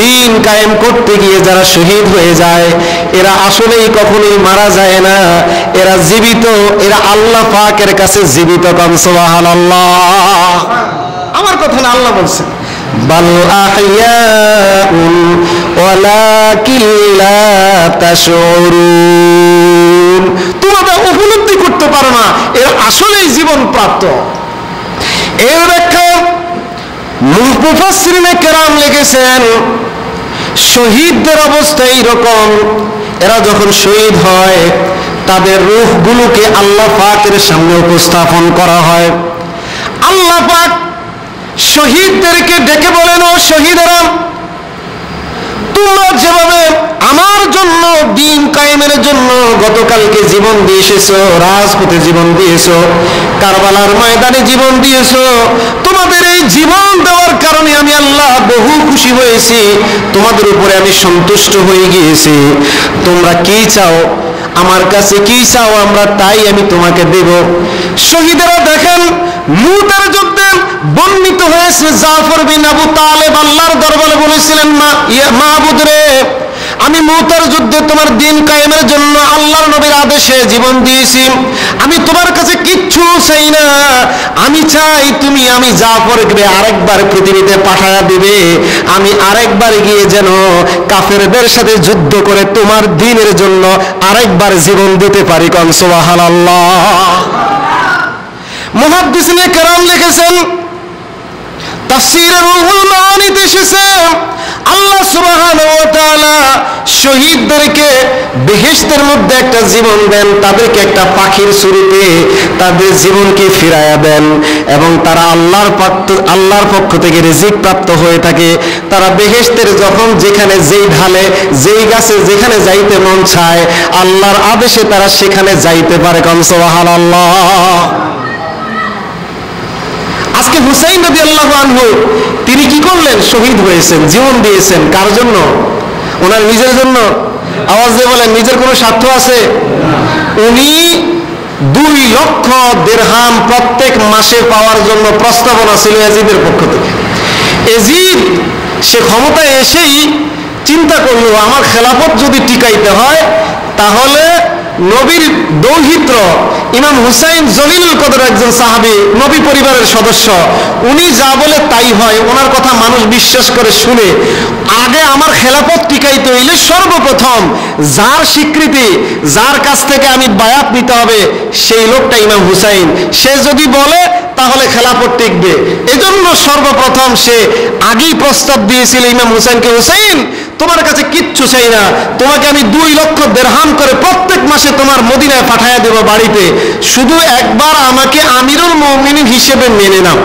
দিন কায়েম করতে গিয়ে যারা শহীদ হয়ে যায় এরা আসলেই কখনোই মারা যায় না, এরা জীবিত, এরা আল্লাহ পাকের কাছে জীবিত। সুবহানাল্লাহ, আমার কথা না, আল্লাহ বলছেন বাল আহইয়াউন ওয়ালাকিন লা তাশউরুন, তোমরা উপলব্ধি করতে পারো না এরা আসলেই জীবন প্রাপ্ত। এর ব্যাখ্যা মুফাসসিরিনে কেরাম লিখেছেন, শহীদদের অবস্থা এইরকম, এরা যখন শহীদ হয় তাদের রূহগুলোকে আল্লাহ পাকের সামনে উপস্থাপন করা হয়। আল্লাহ পাক শহীদদেরকে ডেকে বলেন, ও শহীদেরা, তোমরা যেভাবে আমার জন্য দিন কায়েমের জন্য গতকালকে জীবন দিয়ে এসেছো, রাজপথে জীবন দিয়েছো, কারবালার ময়দানে জীবন দিয়েছো, তোমাদের এই জীবন দেওয়ার কারণে আমি আল্লাহ বহু খুশি হয়েছি, তোমাদের উপরে আমি সন্তুষ্ট হয়ে গিয়েছি। তোমরা কি চাও, আমার কাছে কি চাও, আমরা তাই আমি তোমাকে দেব। শহীদেরা দেখেন মুতার যুদ্ধে বর্ণিত হয়েছে জাফর বিন আবু তালেব আল্লাহর দরবারে বলেছিলেন, মাহবুদ রে, আমি মুতার যুদ্ধে তোমার দিন কায়েমের জন্য আল্লাহর নবীর আদেশে জীবন দিয়েছি, আমি তোমার কাছে কিচ্ছু চাই না, আমি চাই তুমি আমি জাফরকে আরেকবার পৃথিবীতে পাঠায়া দিবে, আমি আরেকবার গিয়ে যেন কাফেরদের সাথে যুদ্ধ করে তোমার দ্বীনের জন্য আরেকবার জীবন দিতে পারি। কোন সুবহানাল্লাহ। মুহাদ্দিসিনে কেরাম লিখেছেন, তাফসীরে রুহুল মাআনিতে এসেছে, আল্লাহ সুবহানাহু ওয়া তাআলা শহীদদেরকে বেহেশতের মধ্যে একটা জীবন দেন, তাদেরকে একটা পাখির সুরতে তাদের জীবনকে ফিরায়া দেন, এবং তারা আল্লাহর পক্ষ থেকে রিজিক প্রাপ্ত হয়ে থাকে। তারা বেহেশতের যখন যেখানে যেই ঢালে যেই গাছে যেখানে যাইতে মন চায় আল্লাহর আদেশে তারা সেখানে যাইতে পারে। কোন সুবহানাল্লাহ। আজকে হুসাইন রাদিয়াল্লাহু আনহু তিনি কি করলেন, শহীদ হয়েছেন, জীবন দিয়েছেন, কার জন্য? ওনার নিজের জন্য? আওয়াজ দিয়ে বলেন, নিজের কোনো স্বার্থ আছে? উনি 2 লক্ষ দিরহাম প্রত্যেক মাসে পাওয়ার জন্য প্রস্তাবনা ছিল ইয়াজিদের পক্ষ থেকে। ইয়াজিদ সে ক্ষমতায় এসেই চিন্তা করলো, আমার খেলাফত যদি টিকাইতে হয় তাহলে নবীর দৌহিত্র ইমাম হুসাইন জলিলুল কদর একজন সাহাবী, নবী পরিবারের সদস্য, উনি যা বলে তাই হয়, ওনার কথা মানুষ বিশ্বাস করে শুনে। আগে আমার খেলাফত টিকাইতে হইলে সর্বপ্রথম যার স্বীকৃতি, যার কাছ থেকে আমি বায়াত নিতে হবে সেই লোকটা ইমাম হুসাইন, সে যদি বলে তাহলে খেলাফত টিকবে। এজন্য সর্বপ্রথম সে আগেই প্রস্তাব দিয়েছিল ইমাম হুসাইনকে, হুসাইন তোমার কাছে কিচ্ছু চাই না, তোমাকে আমি 2 লক্ষ দিরহাম করে প্রত্যেক মাসে তোমার মদিনায় পাঠায়া দেব বাড়িতে, শুধু একবার আমাকে আমিরুল মুমিনিন হিসেবে মেনে নাও।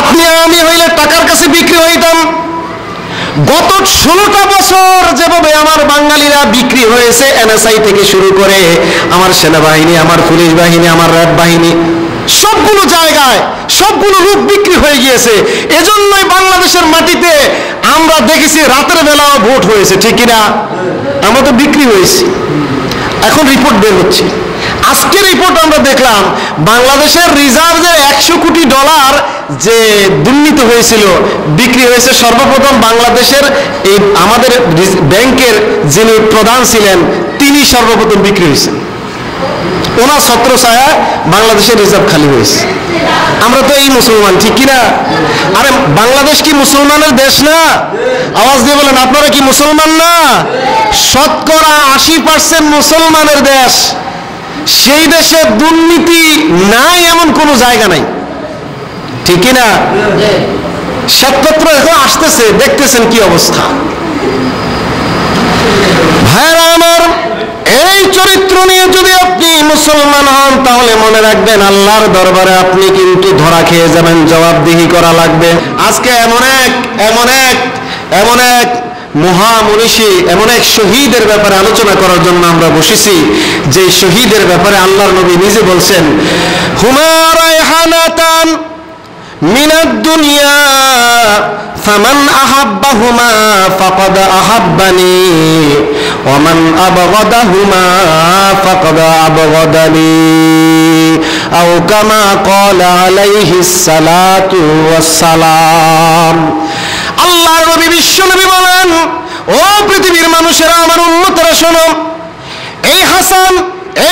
আপনি আমি হইলে টাকার কাছে বিক্রি হইতাম। গত 16টা বছর যেভাবে আমার বাঙালিরা বিক্রি হয়েছে, এনএসআই থেকে শুরু করে আমার সেনাবাহিনী, আমার পুলিশ বাহিনী, আমার র্যাব বাহিনী, সবগুলো জায়গায় সবগুলো রূপ বিক্রি হয়ে গিয়েছে। এজন্যই বাংলাদেশের মাটিতে আমরা দেখেছি রাতের বেলাও ভোট হয়েছে, ঠিক কিনা? আমরা তো বিক্রি হয়েছি। এখন রিপোর্ট বের হচ্ছে, আজকের রিপোর্ট আমরা দেখলাম বাংলাদেশের রিজার্ভের $100 কোটি যে দুর্নীতি হয়েছিল, বিক্রি হয়েছে। সর্বপ্রথম বাংলাদেশের এই আমাদের ব্যাংকের যিনি প্রধান ছিলেন তিনি সর্বপ্রথম বিক্রি হয়েছেন, ওনার ছত্রছায়ায় বাংলাদেশের রিজার্ভ খালি হয়েছে। আমরা তো এই মুসলমান, ঠিক কিনা? আরে বাংলাদেশ কি মুসলমানের দেশ না? আওয়াজ দিয়ে বলেন, আপনারা কি মুসলমান না? শতকরা 80% মুসলমানের দেশ। সেই দেশে দুর্নীতি নাই এমন কোনো জায়গা নাই, ঠিক কিনা? শ্বেতপত্র এখন আসতেছে, দেখতেছেন কি অবস্থা। ভাইরা আমার, এই চরিত্র নিয়ে যদি আপনি মুসলমান হন তাহলে মনে রাখবেন আল্লাহর দরবারে আপনি কিন্তু ধরা খেয়ে যাবেন, জবাবদিহি করা লাগবে। আজকে এমন এক মহামনীষী, এমন এক শহীদের ব্যাপারে আলোচনা করার জন্য আমরা বসেছি, যে শহীদের ব্যাপারে আল্লাহর নবী নিজে বলছেন, হুমা রায়হানাতান মিনাদ দুনিয়া ফামান আহাব্বাহুমা ফাকাদ আহাব্বানি ওয়া মান আবগাদাহুমা ফাকাদ আবগাদানি। আও কামা ক্বালা আলাইহিস সালাতু ওয়াস সালাম। আল্লাহর নবী বিশ্ব নবী বলেন, ও পৃথিবীর মানুষেরা, আমার উম্মতরা শোনো, এই হাসান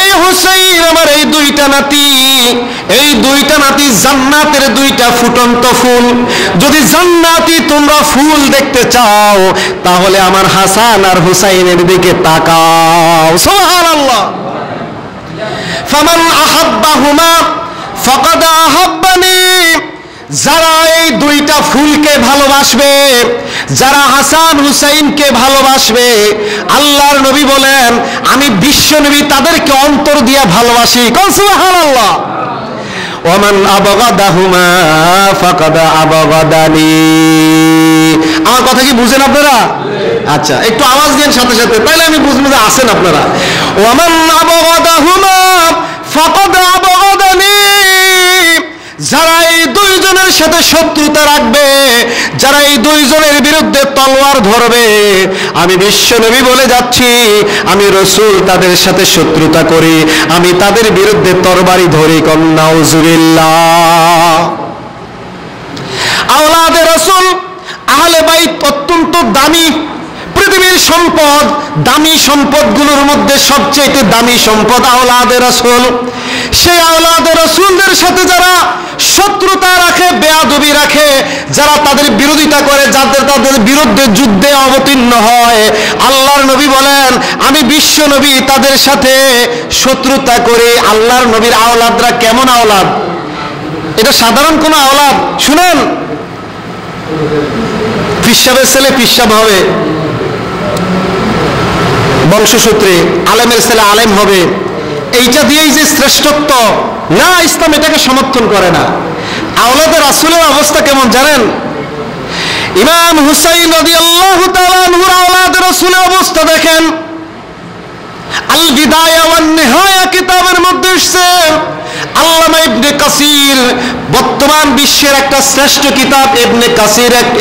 এই হুসাইন আমার এই দুইটা নাতি জান্নাতের দুইটা ফুটন্ত ফুল। যদি জান্নাতি তোমরা ফুল দেখতে চাও তাহলে আমার হাসান আর হুসাইনের দিকে তাকাও। সুবহানাল্লাহ। ফামান আহাব্বাহুমা ফাকাদ আহাব্বানি। যারা এই দুইটা ফুলকে ভালোবাসবে, যারা হাসান হুসাইনকে ভালোবাসবে, আল্লাহর নবী বলেন আমি বিশ্ব নবী তাদেরকে অন্তর দিয়ে ভালোবাসি। সুবহানাল্লাহ। ওমান আবগাদাহুমা ফাকাদ আবগাদানি। আমার কথা কি বুঝেন আপনারা? আচ্ছা, একটু আওয়াজ দেন সাথে সাথে, তাহলে আমি বুঝবো যে আছেন আপনারা। ওমান আবগাদাহুমা ফাকাদ আবগাদানি। যারা এই দুইজনের সাথে শত্রুতা রাখবে, যারা এই দুইজনের বিরুদ্ধে তলোয়ার ধরবে, আমি বিশ্ব নবী বলে যাচ্ছি, আমি রাসূল তাদের সাথে শত্রুতা করি, আমি তাদের বিরুদ্ধে তরবারি ধরি। নাউযুবিল্লাহ। আওলাদে রাসূল আহলে বাইত অত্যন্ত দামি পৃথিবীর সম্পদ। দামি সম্পদগুলোর মধ্যে সবচেয়ে দামি সম্পদ আওলাদে রাসূল। সেই আওলাদে রাসূলদের সাথে যারা শত্রুতা রাখে, বেয়াদবি রাখে, যারা তাদের বিরোধিতা করে, তাদের বিরুদ্ধে যুদ্ধে অবতীর্ণ হয়, আল্লাহর নবী বলেন আমি বিশ্ব নবী তাদের সাথে শত্রুতা করি। আল্লাহর নবীর আওলাদরা কেমন আওলাদ? এটা সাধারণ কোন আওলাদ? শুনেন, পিসাবের ছেলে পিসাব হবে বংশসূত্রে, আলেমের ছেলে আলেম হবে, এইটা দিয়েই যে শ্রেষ্ঠত্ব, না, ইসলাম এটাকে সমর্থন করে না। আওলাদে রাসূলের অবস্থা কেমন জানেন? ইমাম হুসাইন রাদিয়াল্লাহু তাআলা আনহুর আওলাদে রাসূলের অবস্থা দেখেন। আল বিদায়া ওয়ান নিহায়া কিতাবের মধ্যে এসেছে, আল্লামা ইবনে কাসির, বর্তমান বিশ্বের একটা শ্রেষ্ঠ কিতাব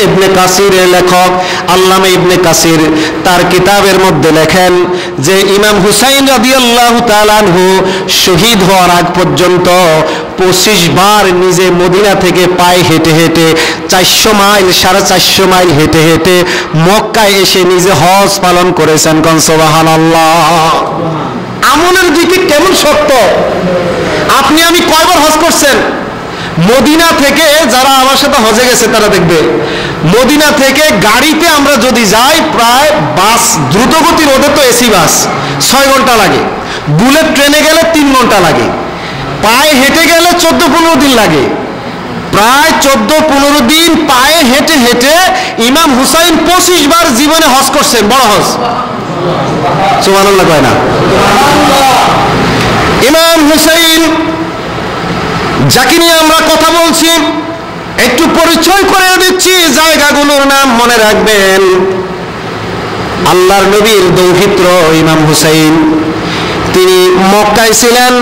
ইবনে কাসিরের লেখক আল্লামা ইবনে কাসির, তার কিতাবের মধ্যে লেখেন যে ইমাম হুসাইন রাদিয়াল্লাহু তাআলা আনহু শহীদ হওয়ার আগ পর্যন্ত 25 বার নিজে মদিনা থেকে পায়ে হেঁটে হেঁটে 400 মাইল 450 মাইল হেঁটে হেঁটে মক্কায় এসে নিজে হজ পালন করেছেন। সুবহানাল্লাহ। আমলের দিকে কেমন শক্ত! আপনি আমি কয়বার হজ করছেন? মদিনা থেকে যারা আমার সাথে হজে গেছে তারা দেখবে, মদিনা থেকে গাড়িতে আমরা যদি যাই, প্রায় বাস দ্রুতগতি রোডে তো এসি বাস 6 ঘন্টা লাগে, বুলেট ট্রেনে গেলে 3 ঘন্টা লাগে, পায়ে হেঁটে গেলে 14-15 দিন লাগে। প্রায় 14-15 দিন পায়ে হেঁটে হেঁটে ইমাম হুসাইন 25 বার জীবনে হজ করছেন, বড় হজ। সুবহানাল্লাহ কয় না? ইমাম হুসাইন যাকে নিয়ে আমরা কথা বলছি, একটু পরিচয় করে দিচ্ছি, জায়গাগুলোর নাম মনে রাখবেন। আল্লাহর নবীর দৌহিত্র ইমাম হুসাইন, তিনি মক্কায় ছিলেন,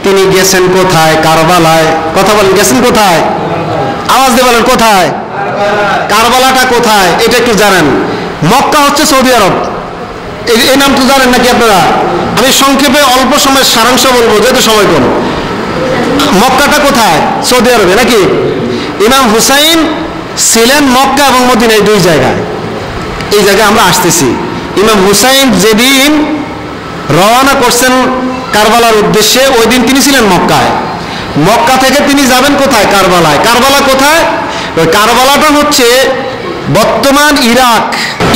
তিনি গেছেন কোথায়? কারবালায়। কথা বলেন, গেছেন কোথায়? আওয়াজ দিয়ে বলেন, কোথায়? কারবালাটা কোথায় এটা একটু জানেন? মক্কা হচ্ছে সৌদি আরব, এই নাম তো জানেন নাকি আপনারা? আমি সংক্ষেপে অল্প সময় সারাংশ বলবো, যেহেতু সময় কম। মক্কাটা কোথায়? সৌদি আরবে নাকি? ইমাম হুসাইন ছিলেন মক্কা এবং মদিনা, এই 2 জায়গায়। এই জায়গায় আমরা আসতেছি। ইমাম হুসাইন যেদিন রওনা করছেন কারবালার উদ্দেশ্যে, ওই দিন তিনি ছিলেন মক্কায়। মক্কা থেকে তিনি যাবেন কোথায়? কারবালায়। কারবালা কোথায়? ওই কারবালাটা হচ্ছে বর্তমান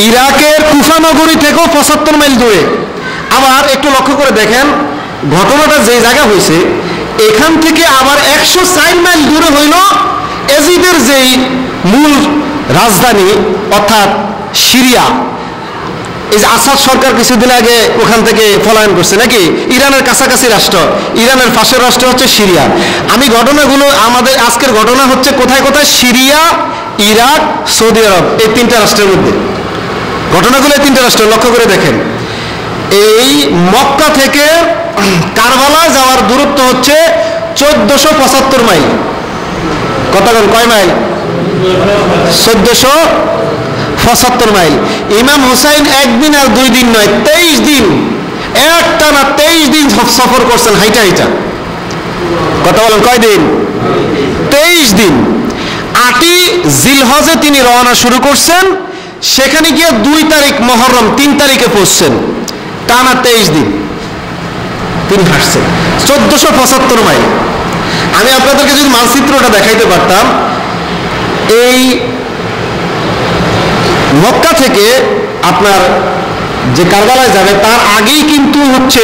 ইরাকের কুফা নগরী থেকেও 75 মাইল দূরে। আবার একটু লক্ষ্য করে দেখেন, ঘটনাটা যে জায়গা হয়েছে এখান থেকে আবার 104 মাইল দূরে হইল এজিদের যেই মূল রাজধানী, অর্থাৎ সিরিয়া। এই যে আসাদ সরকার কিছুদিন আগে ওখান থেকে পলায়ন করছে নাকি, ইরানের কাছাকাছি রাষ্ট্র, ইরানের পাশের রাষ্ট্র হচ্ছে সিরিয়া। আমি ঘটনাগুলো, আমাদের আজকের ঘটনা হচ্ছে কোথায় কোথায়? সিরিয়া, ইরাক, সৌদি আরব, এই 3টা রাষ্ট্রের মধ্যে ঘটনাগুলো। এই 3টা রাষ্ট্র লক্ষ্য করে দেখেন। এই মক্কা থেকে কারবালা যাওয়ার দূরত্ব হচ্ছে 1475 মাইল। কতক্ষণ? কয় মাইল? 1475 মাইল। ইমাম হুসাইন 1 দিন আর 2 দিন নয়, 23 দিন, একটানা 23 দিন সফর করছেন হাইটা হাইটা। কথা বলেন কয়দিন? 23 দিন। 8ই জিলহজে তিনি রওনা শুরু করছেন, সেখানে গিয়ে 2 তারিখ মুহররম 3 তারিখে পৌঁছছেন। টানা 23 দিন তিনি হাঁটছেন, 1475 মাইল। আমি আপনাদেরকে যদি মানচিত্রটা দেখাইতে পারতাম, এই মক্কা থেকে আপনার যে কারবালায় যাবে তার আগেই কিন্তু হচ্ছে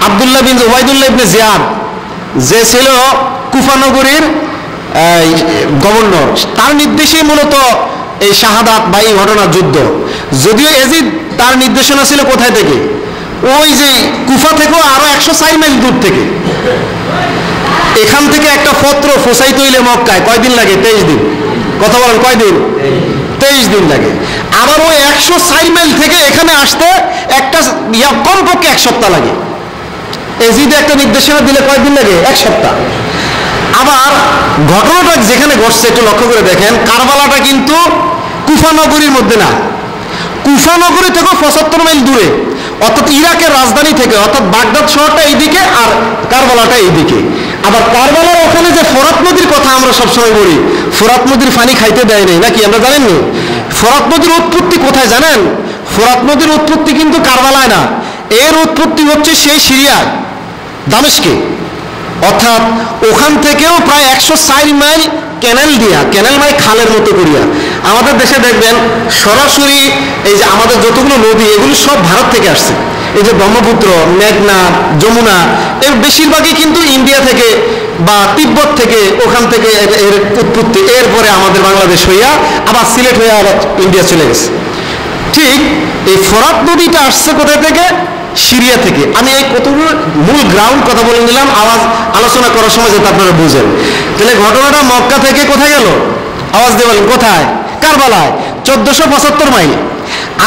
আব্দুল্লাহ বিন উবাইদুল্লাহ ইবনে জিয়াদ, যে ছিল কুফা নগরীর গভর্নর, তার নির্দেশেই মূলত এই শাহাদাত বা এই ঘটনার যুদ্ধ। যদিও এজিদ তার নির্দেশনা ছিল কোথায় থেকে? ওই যে কুফা থেকেও আরো 104 মাইল দূর থেকে। এখান থেকে একটা পত্র ফোসাইতে হইলে মক্কায় কয়দিন লাগে? 23 দিন। কথা বলেন কয়দিন? 23 দিন লাগে। আবার ওই 104 মাইল থেকে এখানে আসতে একটা কমপক্ষে 1 সপ্তাহ লাগে। এজিদে একটা নির্দেশনা দিলে কয়দিন লাগে? 1 সপ্তাহ। আবার ঘটনাটা যেখানে ঘটছে একটু লক্ষ্য করে দেখেন, কারবালাটা কিন্তু কুফা নগরীর মধ্যে না, কুফা নগরী থেকে 75 মাইল দূরে, অর্থাৎ ইরাকের রাজধানী থেকে, অর্থাৎ বাগদাদ শহরটা এইদিকে আর কারবালাটা এইদিকে। আবার কারবালার ওখানে যে ফোরাত নদীর কথা আমরা সবসময় বলি, ফোরাত নদীর পানি খাইতে দেয় নাই নাকি, আমরা জানেননি? ফোরাত নদীর উৎপত্তি কোথায় জানেন? ফোরাত নদীর উৎপত্তি কিন্তু কারবালায় না, এর উৎপত্তি হচ্ছে সেই সিরিয়ায়, দামেস্কে। অর্থাৎ ওখান থেকেও প্রায় 104 মাইল ক্যানেল দিয়া, ক্যানেল মানে খালের মতো করিয়া। আমাদের দেশে দেখবেন সরাসরি এই যে আমাদের যতগুলো নদী, এগুলো সব ভারত থেকে আসছে। এই যে ব্রহ্মপুত্র, মেঘনা, যমুনা, এর বেশিরভাগই কিন্তু ইন্ডিয়া থেকে বা তিব্বত থেকে, ওখান থেকে এর উৎপত্তি। এরপরে আমাদের বাংলাদেশ হইয়া আবার সিলেট হইয়া আবার ইন্ডিয়া চলে গেছে। ঠিক এই ফোরাত নদীটা আসছে কোথায় থেকে? সিরিয়া থেকে। আমি এই কতগুলো মূল গ্রাউন্ড কথা বলে নিলাম, আওয়াজ আলোচনা করার সময় যাতে আপনারা বুঝেন। তাহলে ঘটনাটা মক্কা থেকে কোথায় গেল? আওয়াজ দিয়ে বলেন কোথায়? কারবালায়, 1475 মাইল।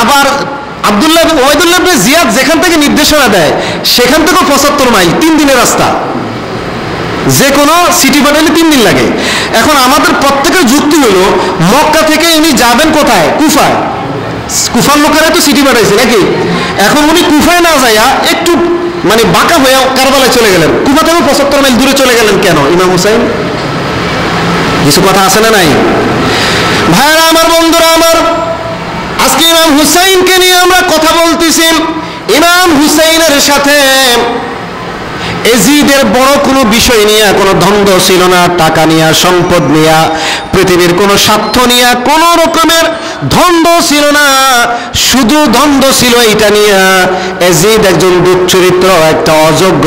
আবার আব্দুল্লাহ ওবাইদুল্লাহ ইবনে জিয়াদ যেখান থেকে নির্দেশনা দেয় সেখান থেকেও 75 মাইল, 3 দিনের রাস্তা। যে কোনো সিটি পাঠালে 3 দিন লাগে। এখন আমাদের প্রত্যেকের যুক্তি হলো, মক্কা থেকে উনি যাবেন কোথায়? কুফায়। কুফার লোকেরা তো সিটি পাঠাইছে নাকি? এখন উনি কুফায় না যাইয়া একটু মানে বাঁকা হয়ে কারবালায় চলে গেলেন। কুফা থেকে 75 মাইল দূরে চলে গেলেন কেন? ইমাম হুসাইন, কিছু কথা আছে না নাই? ভাইরা আমার, বন্ধুরা আমার, আজকে ইমাম হুসাইনকে নিয়ে আমরা কথা বলতেছি। ইমাম হুসাইনের সাথে এজিদের বড় কোনো বিষয় নিয়ে কোনো দ্বন্দ্ব ছিল না। টাকা নিয়ে, সম্পদ নিয়ে, পৃথিবীর কোনো স্বার্থ নিয়ে কোনো রকমের দ্বন্দ্ব ছিল না। শুধু দ্বন্দ্ব ছিল এইটা নিয়ে, এজিদ একজন দুশ্চরিত্র, একটা অযোগ্য,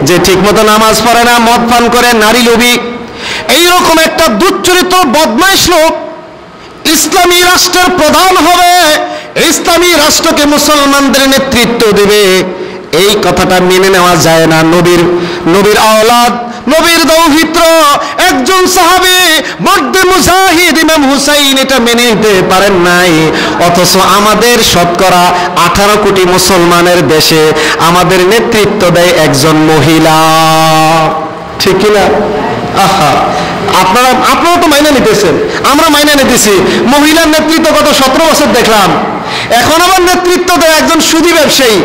যে ঠিকমতো নামাজ পড়ে না, মদ পান করে, নারী লোভী, এইরকম একটা দুশ্চরিত্র বদমাইশ লোক ইসলামী রাষ্ট্রের প্রধান হবে, ইসলামী রাষ্ট্রকে মুসলমানদের নেতৃত্ব দেবে, এই কথাটা মেনে নেওয়া যায় না। নবীর আওলাদ, নবীর দৌহিত্র একজন সাহাবী, মর্দে মুজাহিদ ইমাম হুসাইন এটা মেনে নিতে পারেন নাই। অথচ আমাদের শতকরা 18 কোটি মুসলমানের দেশে আমাদের নেতৃত্ব দেয় একজন মহিলা, ঠিক কিনা? আহা, আপনারা তো মাইনে নিতেছেন, আমরা মাইনে নিতেছি। মহিলার নেতৃত্ব গত 17 বছর দেখলাম। এখন আবার নেতৃত্ব দেয় একজন সুদী ব্যবসায়ী।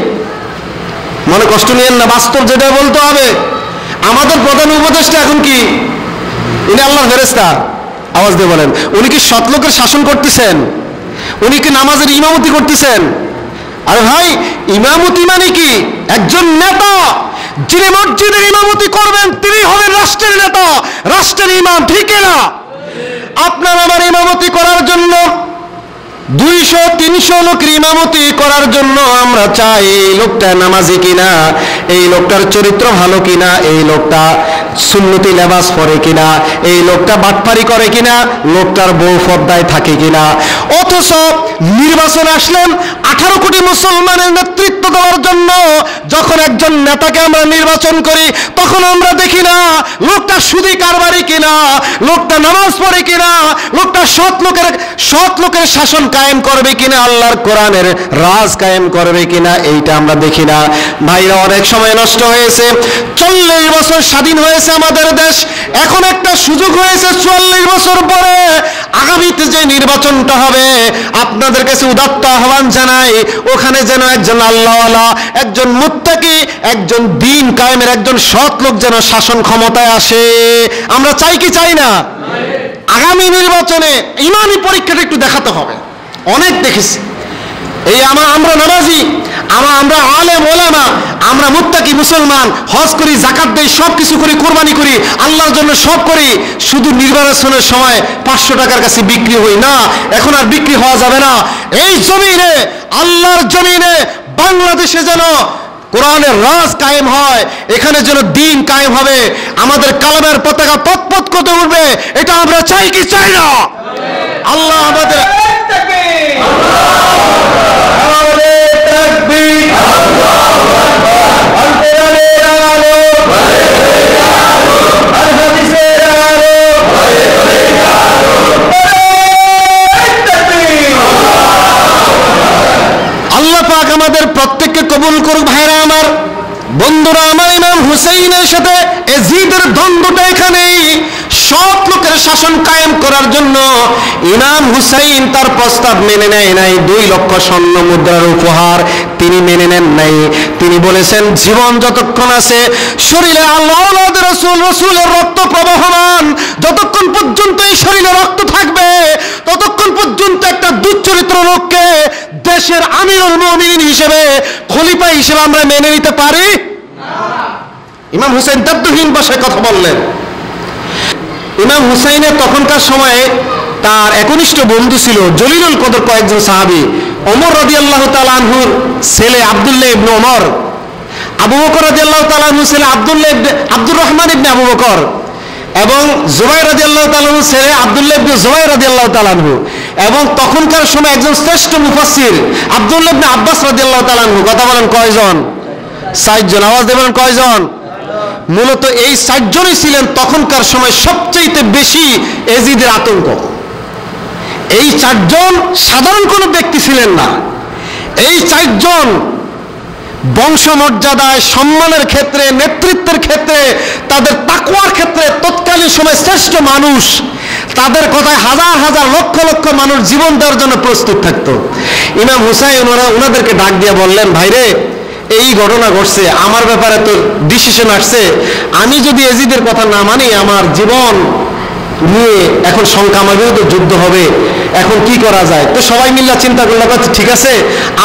মনে কষ্ট নিয়েন না, বাস্তব যেটা বলতে হবে। আমাদের প্রধান উপদেষ্টা এখন কি? উনি আল্লাহর ফেরেশতা। আওয়াজ দিয়ে বলেন, উনি কি সৎ লোকের শাসন করতেছেন? উনি কি নামাজের ইমামতি করতেছেন? আরে ভাই, ইমামতি মানে কি? একজন নেতা যিনি মসজিদের ইমামতি করবেন তিনি হবেন রাষ্ট্রের নেতা, রাষ্ট্রের ইমাম, ঠিক না? আপনার আমার ইমামতি করার জন্য 200-300 লোকের ইমামতি করার জন্য আমরা চাই এই লোকটা নামাজি কিনা, এই লোকটার চরিত্র ভালো কিনা, এই লোকটা সুন্নতি লেবাস পরে কিনা, এই লোকটা বাটপারি করে কিনা, লোকটার বউ পর্দায় থাকে কিনা। অথচ নির্বাচন আসলেন 18 কোটি মুসলমানের নেতৃত্ব দেওয়ার জন্য, যখন একজন নেতাকে আমরা নির্বাচন করি তখন আমরা দেখি না লোকটা সুদী কারবারি কিনা, লোকটা নামাজ পড়ে কিনা, লোকটা সৎ লোকের শাসন কায়েম করবে কিনা, আল্লাহর কোরআনের রাজ কায়েম করবে কিনা, এইটা আমরা দেখি না। ভাইরা, অনেক সময় নষ্ট হয়েছে। 40 বছর স্বাধীন হয়েছে আমাদের দেশ, এখন একটা সুযোগ হয়েছে 44 বছর পরে আগামীতে যে নির্বাচনটা হবে, আপনাদের কাছে উদাত্ত আহ্বান জানাই, ওখানে যেন একজন আল্লাহওয়ালা, একজন মুত্তাকি, একজন দ্বীন কায়েমের একজন সৎ লোক যেন শাসন ক্ষমতায় আসে। আমরা চাই কি চাই না? আগামী নির্বাচনে ইমানি পরীক্ষাটা একটু দেখাতে হবে। অনেক দেখেছি এই আমরা নামাজি, আমরা আলেম ওলামা, আমরা মুত্তাকি মুসলমান, হজ করি, যাকাত দেই, সব কিছু করি, কুরবানি করি, আল্লাহর জন্য সব করি, শুধু নির্বাচনের সময় 500 টাকার কাছে বিক্রি হই না। এখন আর বিক্রি হওয়া যাবে না। এই জমিনে, আল্লাহর জমিনে বাংলাদেশে যেন কোরআনের রাজ কায়েম হয়, এখানে যেন দ্বীন কায়েম হবে, আমাদের কালামের পতাকা পথ করতে উঠবে, এটা আমরা চাই কি চাই না? আল্লাহ আমাদের আল্লাহ পাক আমাদের প্রত্যেককে কবুল করুক। ভাইরা আমার, বন্ধুরা আমার, ইমাম হুসাইনের সাথে এজিদের দ্বন্দ্বটা এখানেই। সৎ লোকের শাসন কায়েম করার জন্য ইমাম হুসাইন তার প্রস্তাব মেনে নেয় নাই। 2 লক্ষ স্বর্ণ মুদ্রার উপহার তিনি মেনে নেন নাই। তিনি বলেছেন, জীবন যতক্ষণ আছে, শরীরে আল্লাহ রসুলের রক্ত প্রবাহমান, যতক্ষণ পর্যন্ত এই শরীরে রক্ত থাকবে, ততক্ষণ পর্যন্ত একটা দুশ্চরিত্র লোককে দেশের আমিরুল মুমিনিন হিসেবে, খলিফা হিসেবে আমরা মেনে নিতে পারি না। ইমাম হুসাইন দাদ্দুহীন ভাষায় কথা বললেন। ইমাম হুসাইনের তখনকার সময়ে তার একনিষ্ঠ বন্ধু ছিল জলিলুল কদর কয়েকজন সাহাবী। ওমর রাদিয়াল্লাহু তাআলা আনহুর ছেলে আব্দুল্লাহ ইবনে ওমর, আবু বকর রাদিয়াল্লাহু তাআলা আনহুর ছেলে আব্দুর রহমান ইবনে আবু বকর, এবং জুবাইর রাদিয়াল্লাহু তাআলা আনহুর ছেলে আব্দুল্লাহ ইবনে জুবাইর রাদিয়াল্লাহু তাআলা আনহু, এবং তখনকার সময় একজন শ্রেষ্ঠ মুফাসসির আব্দুল্লাহ ইবনে আব্বাস রাদিয়াল্লাহু তাআলা আনহু। কথা বলেন কয়জন? 60 জন। আওয়াজ দেবেন কয়জন? মূলত এই 60 জনই ছিলেন তখনকার সময় সবচেয়ে বেশি এজিদের আতঙ্ক। এই 4 জন সাধারণ কোনো ব্যক্তি ছিলেন না। এই 4 জন বংশমর্যাদায়, সম্মানের ক্ষেত্রে, নেতৃত্বের ক্ষেত্রে, তাদের তাকওয়ার ক্ষেত্রে তৎকালীন সময় শ্রেষ্ঠ মানুষ। তাদের কথায় হাজার হাজার লক্ষ লক্ষ মানুষ জীবন দেওয়ার জন্য প্রস্তুত থাকতো। ইমাম হুসাইন ওনাদেরকে ডাক দিয়ে বললেন, ভাইরে, এই ঘটনা ঘটছে, আমার ব্যাপারে তো ডিসিশন আসছে, আমি যদি এজিদের কথা না মানি, আমার জীবন নিয়ে এখন শঙ্কা, আমার বিরুদ্ধে যুদ্ধ হবে, এখন কি করা যায়? তো সবাই মিলে চিন্তা করলে, ঠিক আছে,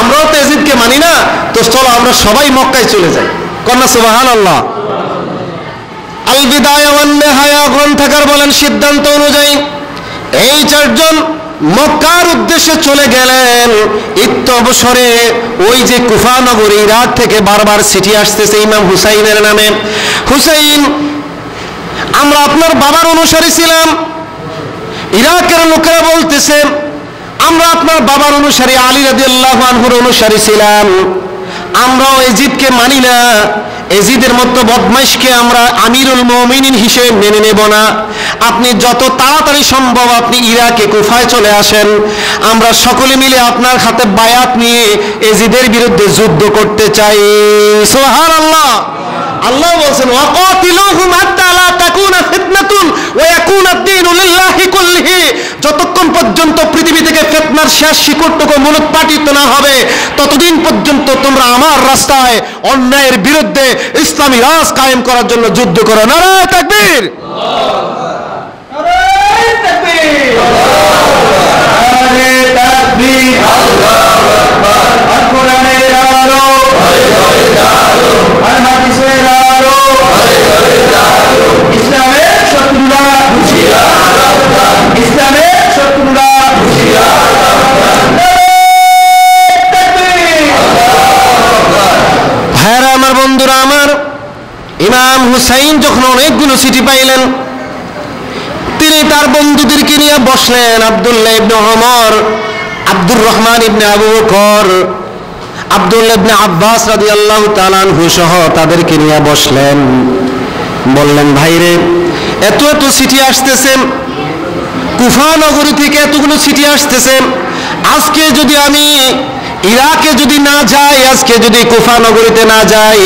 আমরাও তো এজিদকে মানি না, তো চলো আমরা সবাই মক্কায় চলে যাই। কন্যা সুবহানাল্লাহ। আল বিদায়া ওয়ান নিহায়া গ্রন্থকার বলেন, সিদ্ধান্ত অনুযায়ী এই 4 জন মক্কার উদ্দেশ্যে চলে গেলেন। অবসরে ওই যে কুফা নগরী, ইরাক থেকে বারবার চিঠি আসতেছে ইমাম হুসাইনের নামে, হুসাইন, আমরা আপনার বাবার অনুসারী ছিলাম। ইরাকের লোকেরা বলতেছে, আমরা আপনার বাবার অনুসারী, আলী রাদিয়াল্লাহু আনহুর অনুসারী ছিলাম, আমরাও এজিদকে মানি না, এজিদের মতো বদমাইশকে আমরা আমিরুল মুমিনিন হিসেবে মেনে নেব না। আপনি যত তাড়াতাড়ি সম্ভব আপনি ইরাকে, কুফায় চলে আসেন, আমরা সকলে মিলে আপনার হাতে বায়াত নিয়ে এজিদের বিরুদ্ধে যুদ্ধ করতে চাই। সুবহানাল্লাহ। আল্লাহ বলেন, ওয়াকাতিলুহুম হাত্তা লা তাকুনা ফিতনাতুন ওয়া ইয়াকুনা আদ-দীনু লিল্লাহি কুল্লিহি। যতক্ষণ পর্যন্ত পৃথিবী থেকে ফিতনার শেষ শিকড়টুকু মূলোৎপাটিত না হবে, ততদিন পর্যন্ত তোমরা আমার রাস্তায় অন্যায়ের বিরুদ্ধে ইসলামী রাজ কায়েম করার জন্য যুদ্ধ করো। নারায়ে তাকবীর, নারায়ে তাকবীর, নারায়ে তাকবীর, আল্লাহু আকবার। আর কোরআনের আলো, আর হাদিসের আলো, ইসলামের শত্রুরা হুঁশিয়ার, ইসলামের শত্রুরা হুঁশিয়ার। ভাইরা আমার, বন্ধুরা আমার, ইমাম হুসাইন যখন অনেকগুলো চিঠি পাইলেন, তিনি তার বন্ধুদেরকে নিয়ে বসলেন। আব্দুল্লাহ ইবনে ওমর, আব্দুর রহমান ইবনে আবু বকর, আব্দুল্লাহ ইবনে আব্বাস রাদিয়াল্লাহু তাআলা আনহু সহ তাদেরকে নিয়ে বসলেন। বললেন, ভাইরে, এত এত চিঠি আসতেছে, কুফা নগরী থেকে এতগুলো চিঠি আসতেছে, আজকে যদি আমি ইরাকে যদি না যাই, আজকে যদি কুফা নগরীতে না যাই,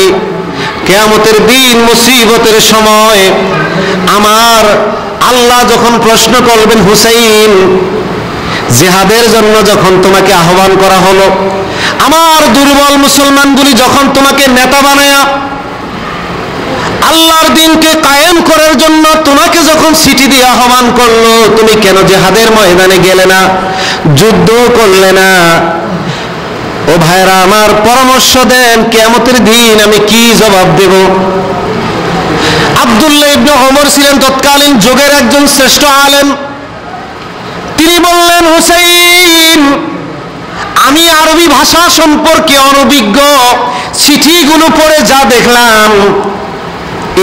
কিয়ামতের দিন, মুসিবতের সময় আমার আল্লাহ যখন প্রশ্ন করবেন, হুসাইন জিহাদের জন্য যখন তোমাকে আহ্বান করা হলো, আমার দুর্বল মুসলমানগুলি যখন তোমাকে নেতা বানায়া আল্লাহর দ্বীনকে কায়েম করার জন্য তোমাকে যখন চিঠি দিয়ে আহ্বান করলো, তুমি কেন জিহাদের ময়দানে গেলে না, যুদ্ধ করলে না? ও ভাইরা আমার, পরামর্শ দেন, কিয়ামতের দিন আমি কি জবাব দেব? আব্দুল্লাহ ইবনে ওমর ছিলেন তৎকালীন যুগের একজন শ্রেষ্ঠ আলেম। তিনি বললেন, হুসাইন, আমি আরবি ভাষা সম্পর্কে অনভিজ্ঞ, চিঠিগুলো পড়ে যা দেখলাম,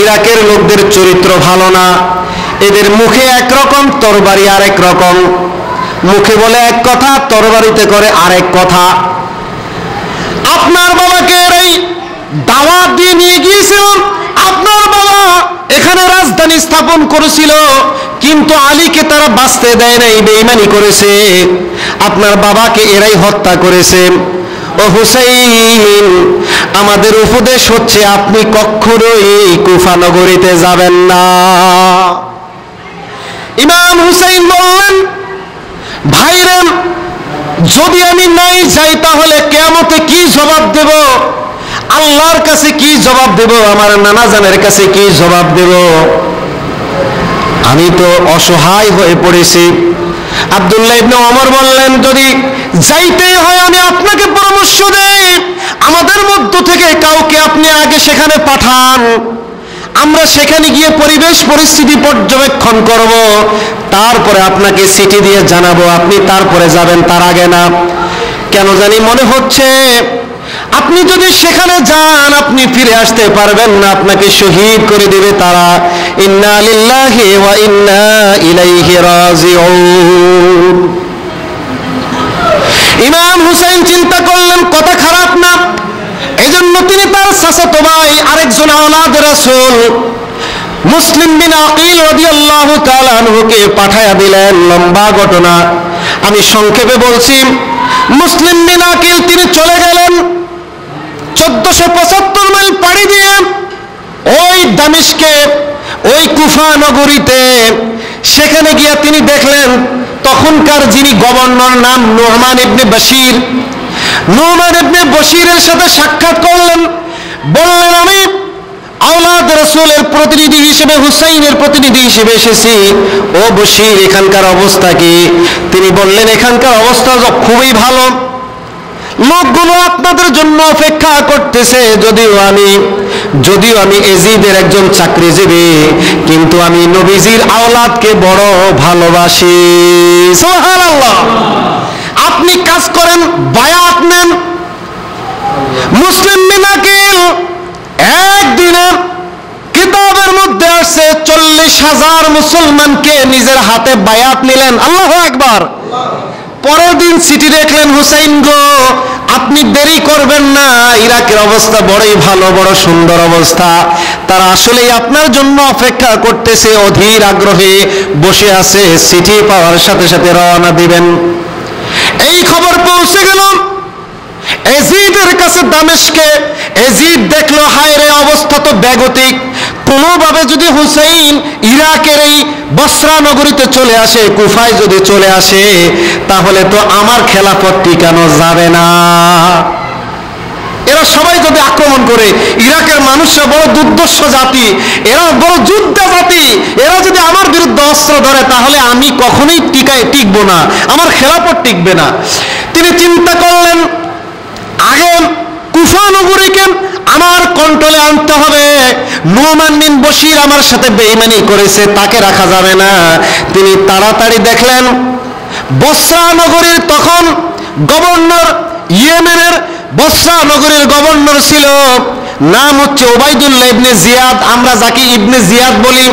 ইরাকের লোকদের চরিত্র ভালো না। এদের মুখে একরকম, তরবারি আরেক রকম। মুখে বলে এক কথা, তরবারিতে করে আরেক কথা। আপনার বাবাকে এই দাওয়াত দিয়ে নিয়ে গিয়েছিল, আপনার বাবা এখানে রাজধানী স্থাপন করেছিল, কিন্তু আলীকে তারা বাঁচতে দেয় নাই, বেঈমানি করেছে। আপনার বাবাকে এরাই হত্যা করেছে। ও হুসাইন, আমাদের উপদেশ হচ্ছে আপনি কখনোই কুফা নগরীতে যাবেন না। ইমাম হুসাইন বললেন, ভাইরে, যদি আমি নাই যাই তাহলে কিয়ামতে কি জবাব দেব? আল্লাহর কাছে কি জবাব দেব? আমার নানা জানের কাছে কি জবাব দেব? আমি তো অসহায় হয়ে পড়েছি। আব্দুল্লাহ ইবনে ওমর বললেন, যদি যাইতেই হয় আমি আপনাকে পরামর্শ দেই, আমাদের মধ্য থেকে কাউকে আপনি আগে সেখানে পাঠান, আমরা সেখানে গিয়ে পরিবেশ পরিস্থিতি পর্যবেক্ষণ করব, তারপরে আপনাকে চিঠি দিয়ে জানাবো, আপনি তারপরে যাবেন, তার আগে না। কেন জানি মনে হচ্ছে আপনি যদি সেখানে যান আপনি ফিরে আসতে পারবেন না, আপনাকে শহীদ করে দেবে তারা। ইন্না লিল্লাহি ওয়া ইন্না ইলাইহি রাজিউন। ইমাম হুসাইন চিন্তা করলেন কথা খারাপ না, এজন্য তিনি তার চাচাতো ভাই আরেকজন আওলাদ রাসূল মুসলিম বিন আকিল রাদিয়াল্লাহু তাআলা আনহুকে পাঠায়া দিলেন। লম্বা ঘটনা, আমি সংক্ষেপে বলছি। মুসলিম বিন আকিল তিনি চলে গেলেন 1475 মাইল পাড়ি দিয়ে ওই দামেস্কে, ওই কুফা নগরীতে। সেখানে গিয়ে তিনি দেখলেন তখনকার যিনি গভর্নর, নাম নু'মান ইবনে বশীর। নু'মান ইবনে বশীরের সাথে সাক্ষাৎ করলেন, বললেন, আমি আওলাদ রাসূলের প্রতিনিধি হিসেবে, হুসাইনের প্রতিনিধি হিসেবে এসেছি। ও বশীর, এখানকার অবস্থা কি? তিনি বললেন, এখানকার অবস্থা খুবই ভালো, লোকগুলো আপনাদের জন্য অপেক্ষা করতেছে। যদিও আমি এজিদের একজন চাকরিজীবী, কিন্তু আমি নবীজির আওলাদকে বড় ভালোবাসি। সুবহানাল্লাহ। আপনি কাজ করেন, বায়াত নেন। মুসলিম বিন আকিল একদিনে কিতাবের মধ্যে আছে 40,000 মুসলমানকে নিজের হাতে বায়াত নিলেন। আল্লাহু আকবার। পরের দিন চিঠি দেখলেন, হুসাইন গো, আপনি দেরি করবেন না, ইরাকের অবস্থা বড়ই ভালো, বড় সুন্দর অবস্থা, তারা আসলেই আপনার জন্য অপেক্ষা করতেছে, অধীর আগ্রহে বসে আছে, চিঠি পাওয়ার সাথে সাথে রওনা দিবেন। এই খবর পৌঁছে গেল এজিদের কাছে দামেস্কে। এজিদ দেখলো, হায় রে, অবস্থা তো বেগতিক, কোনোভাবে যদি হুসাইন ইরাকের এই বসরা নগরীতে চলে আসে, কুফায় যদি চলে আসে, তাহলে তো আমার খেলাফত টিকানো যাবে না। এরা সবাই যদি আক্রমণ করে, ইরাকের মানুষরা বড় দুর্ধর্ষ জাতি, এরা বড় যোদ্ধা জাতি, এরা যদি আমার বিরুদ্ধে অস্ত্র ধরে, তাহলে আমি কখনোই টিকবো না, আমার খেলাফত টিকবে না। তিনি চিন্তা করলেন, আগে কুফা নগরীকে আমার কন্ট্রোলে আনতে হবে। নু'মান বিন বশীর আমার সাথে বেঈমানি করেছে, তাকে রাখা যাবে না। তিনি তাড়াতাড়ি দেখলেন বসরা নগরীর তখন গভর্নর, ইয়েমেনের বসরা নগরীর গভর্নর ছিল, নাম হচ্ছে ওবাইদুল্লাহ ইবনে জিয়াদ। আমরা যাকে ইবনে জিয়াদ বলি,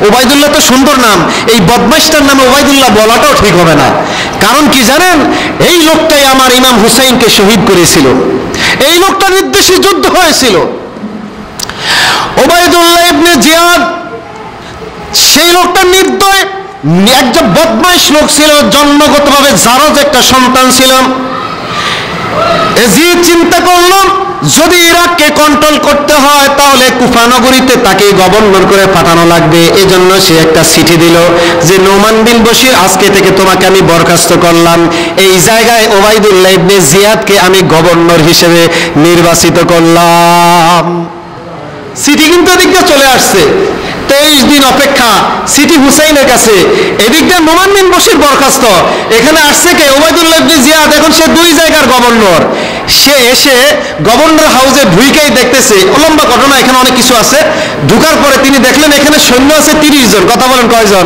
ওবাইদুল্লাহ তো সুন্দর নাম, এই বদমাইশটার নামে ওবাইদুল্লাহ বলাটাও ঠিক হবে না। কারণ কি জানেন, এই লোকটাই আমার ইমাম হুসাইনকে শহীদ করেছিল, এই লোকটার নির্দেশে যুদ্ধ হয়েছিল। ওবাইদুল্লাহ ইবনে জিয়াদ সেই লোকটা নির্দয়, একজন বদমাইশ লোক ছিল, জন্মগতভাবে জারজ একটা সন্তান ছিল। এজিদ চিন্তা করল, যদি ইরাককে কন্ট্রোল করতে হয় তাহলে কুফা নগরীতে তাকে গভর্নর করে পাঠানো লাগবে। এজন্য সে একটা চিঠি দিল যে নোমান বিন বশির, আজকে থেকে তোমাকে আমি বরখাস্ত করলাম, এই জায়গায় ওবাইদুল্লাহ ইবনে জিয়াদকে আমি গভর্নর হিসেবে নির্বাচিত করলাম। চিঠি কিন্তু এদিক দিয়ে চলে আসছে, 23 দিন অপেক্ষা, চিঠি হুসাইনের কাছে, এদিক দিয়ে নোমান বিন বশির বরখাস্ত, এখানে আসছে কে? ওবাইদুল্লাহ ইবনে জিয়াদ। এখন সে দুই জায়গার গভর্নর। সে এসে গভর্নর হাউসে ঢুকেই দেখতেছে, লম্বা ঘটনা, এখানে অনেক কিছু আছে। ঢুকার পরে তিনি দেখলেন এখানে সৈন্য আছে 30 জন। কথা বলেন কয়জন?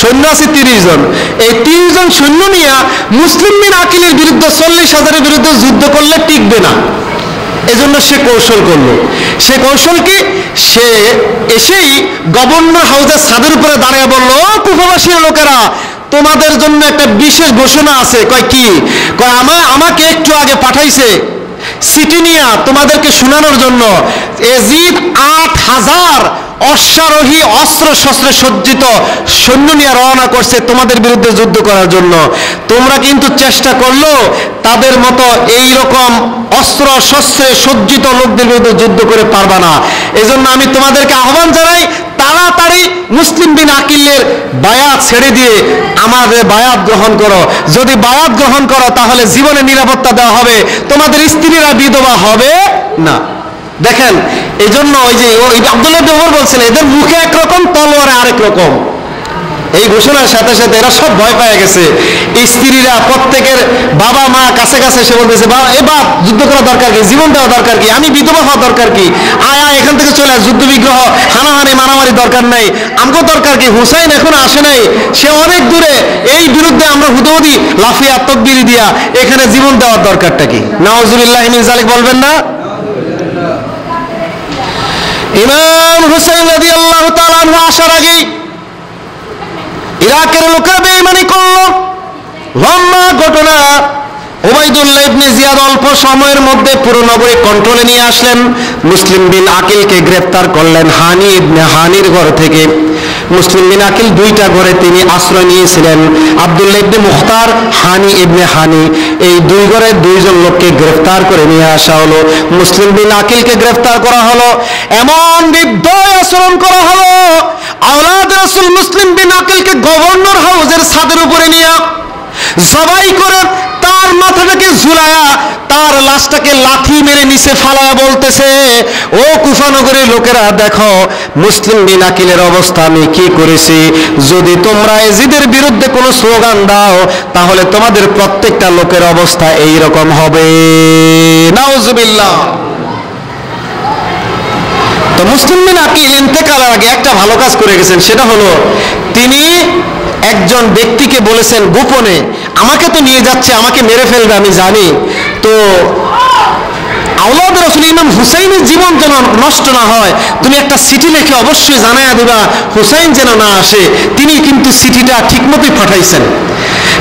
সৈন্য আছে 30 জন। এই 30 জন সৈন্য নিয়ে মুসলিম বিন আকিলের বিরুদ্ধে 40,000-এর বিরুদ্ধে যুদ্ধ করলে টিকবে না। এজন্য সে কৌশল করলো। সে কৌশল কি? সে এসেই গভর্নর হাউসের ছাদের উপরে দাঁড়িয়ে বলল, ও কুফাবাসীর লোকেরা, তোমাদের জন্য একটা বিশেষ ঘোষণা আছে। কয় কি? কয় আমাকে একটু আগে পাঠাইছে চিঠি নিয়ে তোমাদেরকে শোনানোর জন্য। এজিদ 8,000 অশ্বারোহী অস্ত্র শস্ত্রে সজ্জিত সৈন্য নিয়ে রওনা করছে তোমাদের বিরুদ্ধে যুদ্ধ করার জন্য। তোমরা কিন্তু চেষ্টা করলো তাদের মতো এই রকম অস্ত্র শস্ত্রে সজ্জিত লোকদের বিরুদ্ধে যুদ্ধ করে পারবা না। এজন্য আমি তোমাদেরকে আহ্বান জানাই, তাড়াতাড়ি মুসলিম বিন আকিলের বায়াত ছেড়ে দিয়ে আমাদের বায়াত গ্রহণ করো। যদি বায়াত গ্রহণ করো তাহলে জীবনে নিরাপত্তা দেওয়া হবে, তোমাদের স্ত্রীরা বিধবা হবে না। দেখেন, এই জন্য ওই যে আব্দুল্লাহ ইবনে ওমর বলছেন, এদের মুখে একরকম, তলোয়ারে আরেক রকম। এই ঘোষণার সাথে সাথে এরা সব ভয় পেয়ে গেছে। স্ত্রীরা প্রত্যেকের বাবা মা কাছে কাছে এসে বলতেছে, বাবা এ বাপ, যুদ্ধ করা দরকার কি? জীবন দেওয়া দরকার কি? আমি বিধবা হওয়া দরকার কি? আয় এখান থেকে চলে আয়, যুদ্ধ বিগ্রহ হানাহানি মারামারি দরকার নাই, আমগো দরকার কি? হুসাইন এখনো আসে নাই, সে অনেক দূরে, এই বিরুদ্ধে আমরা হুদুদি লাফিয়া তকবির দিয়া এখানে জীবন দেওয়ার দরকারটা কি? নাউজুবিল্লাহ মিন যালিক বলবেন না? ইমাম হুসাইন রাদিয়াল্লাহু তাআলা আনহু আসার আগেই ইরাকের লোকেরা বেঈমানি করলো। লম্বা ঘটনা। ওবাইদুল্লাহ ইবনে জিয়াদ অল্প সময়ের মধ্যে পুরো নগরী কন্ট্রোলে নিয়ে আসলেন। মুসলিম বিন আকিলকে গ্রেফতার করলেন হানি ইবনে হানির ঘর থেকে। মুসলিম বিন আকিল দুইটা ঘরে তিনি আশ্রয় নিয়েছিলেন। আব্দুল্লাহ ইবনে মুখতার, হানি ইবনে হানি, এই দুই ঘরে দুইজন লোককে গ্রেফতার করে নিয়ে আসা হলো। মুসলিম বিন আকিলকে গ্রেফতার করা হলো, এমন নির্দয় আচরণ করা হলো, আওলাদ রাসূল মুসলিম বিন আকিলকে গভর্নর হাউসের ছাদের উপরে নিয়ে জবাই করে তার মাথাটাকে ঝুলায়া তার লাশটাকে লাঠি মেরে নিচে ফালায়া বলতেছে, ও কুফা নগরীর লোকেরা, দেখো মুসলিম বিন আকিলের অবস্থা আমি কি করেছি। যদি তোমরা এজিদের বিরুদ্ধে কোনো স্লোগান দাও তাহলে তোমাদের প্রত্যেকটা লোকের অবস্থা এই রকম হবে। নাউজুবিল্লাহ। তো মুসলিম বিন আকিল ইন্তেকালের আগে একটা ভালো কাজ করে গেছেন, সেটা হলো তিনি একজন ব্যক্তিকে বলেছেন গোপনে, আমাকে তো নিয়ে যাচ্ছে, আমাকে মেরে ফেলবে আমি জানি, তো আওলাদ রাসূল ইমাম হুসাইনের জীবন যেন নষ্ট না হয়, তুমি একটা চিঠি লিখে অবশ্যই জানায়া দিবা, হুসাইন যেন না আসে। তিনি কিন্তু চিঠিটা ঠিকমতোই পাঠাইছেন।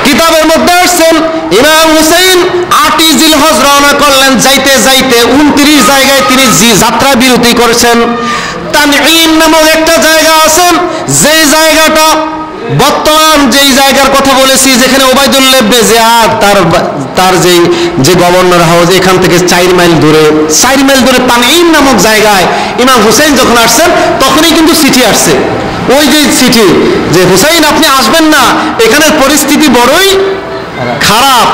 কিতাবের মধ্যে আসছেন, ইমাম হুসাইন 8ই জিলহজ রওনা করলেন। যাইতে যাইতে 29 জায়গায় তিনি যাত্রা বিরতি করেছেন। তানঈম নামক একটা জায়গা আছে, যে জায়গাটা বর্তমান যেই জায়গার কথা বলেছি, যেখানে ওবাইদুল্লাহ ইবনে জিয়াদ তার যে গভর্নর হাউস, এখান থেকে 4 মাইল দূরে তানঈম নামক জায়গায় ইমাম হুসাইন যখন আসছেন তখনই কিন্তু চিঠি আসছে। ওই যে চিঠি যে হুসাইন আপনি আসবেন না, এখানের পরিস্থিতি বড়ই খারাপ,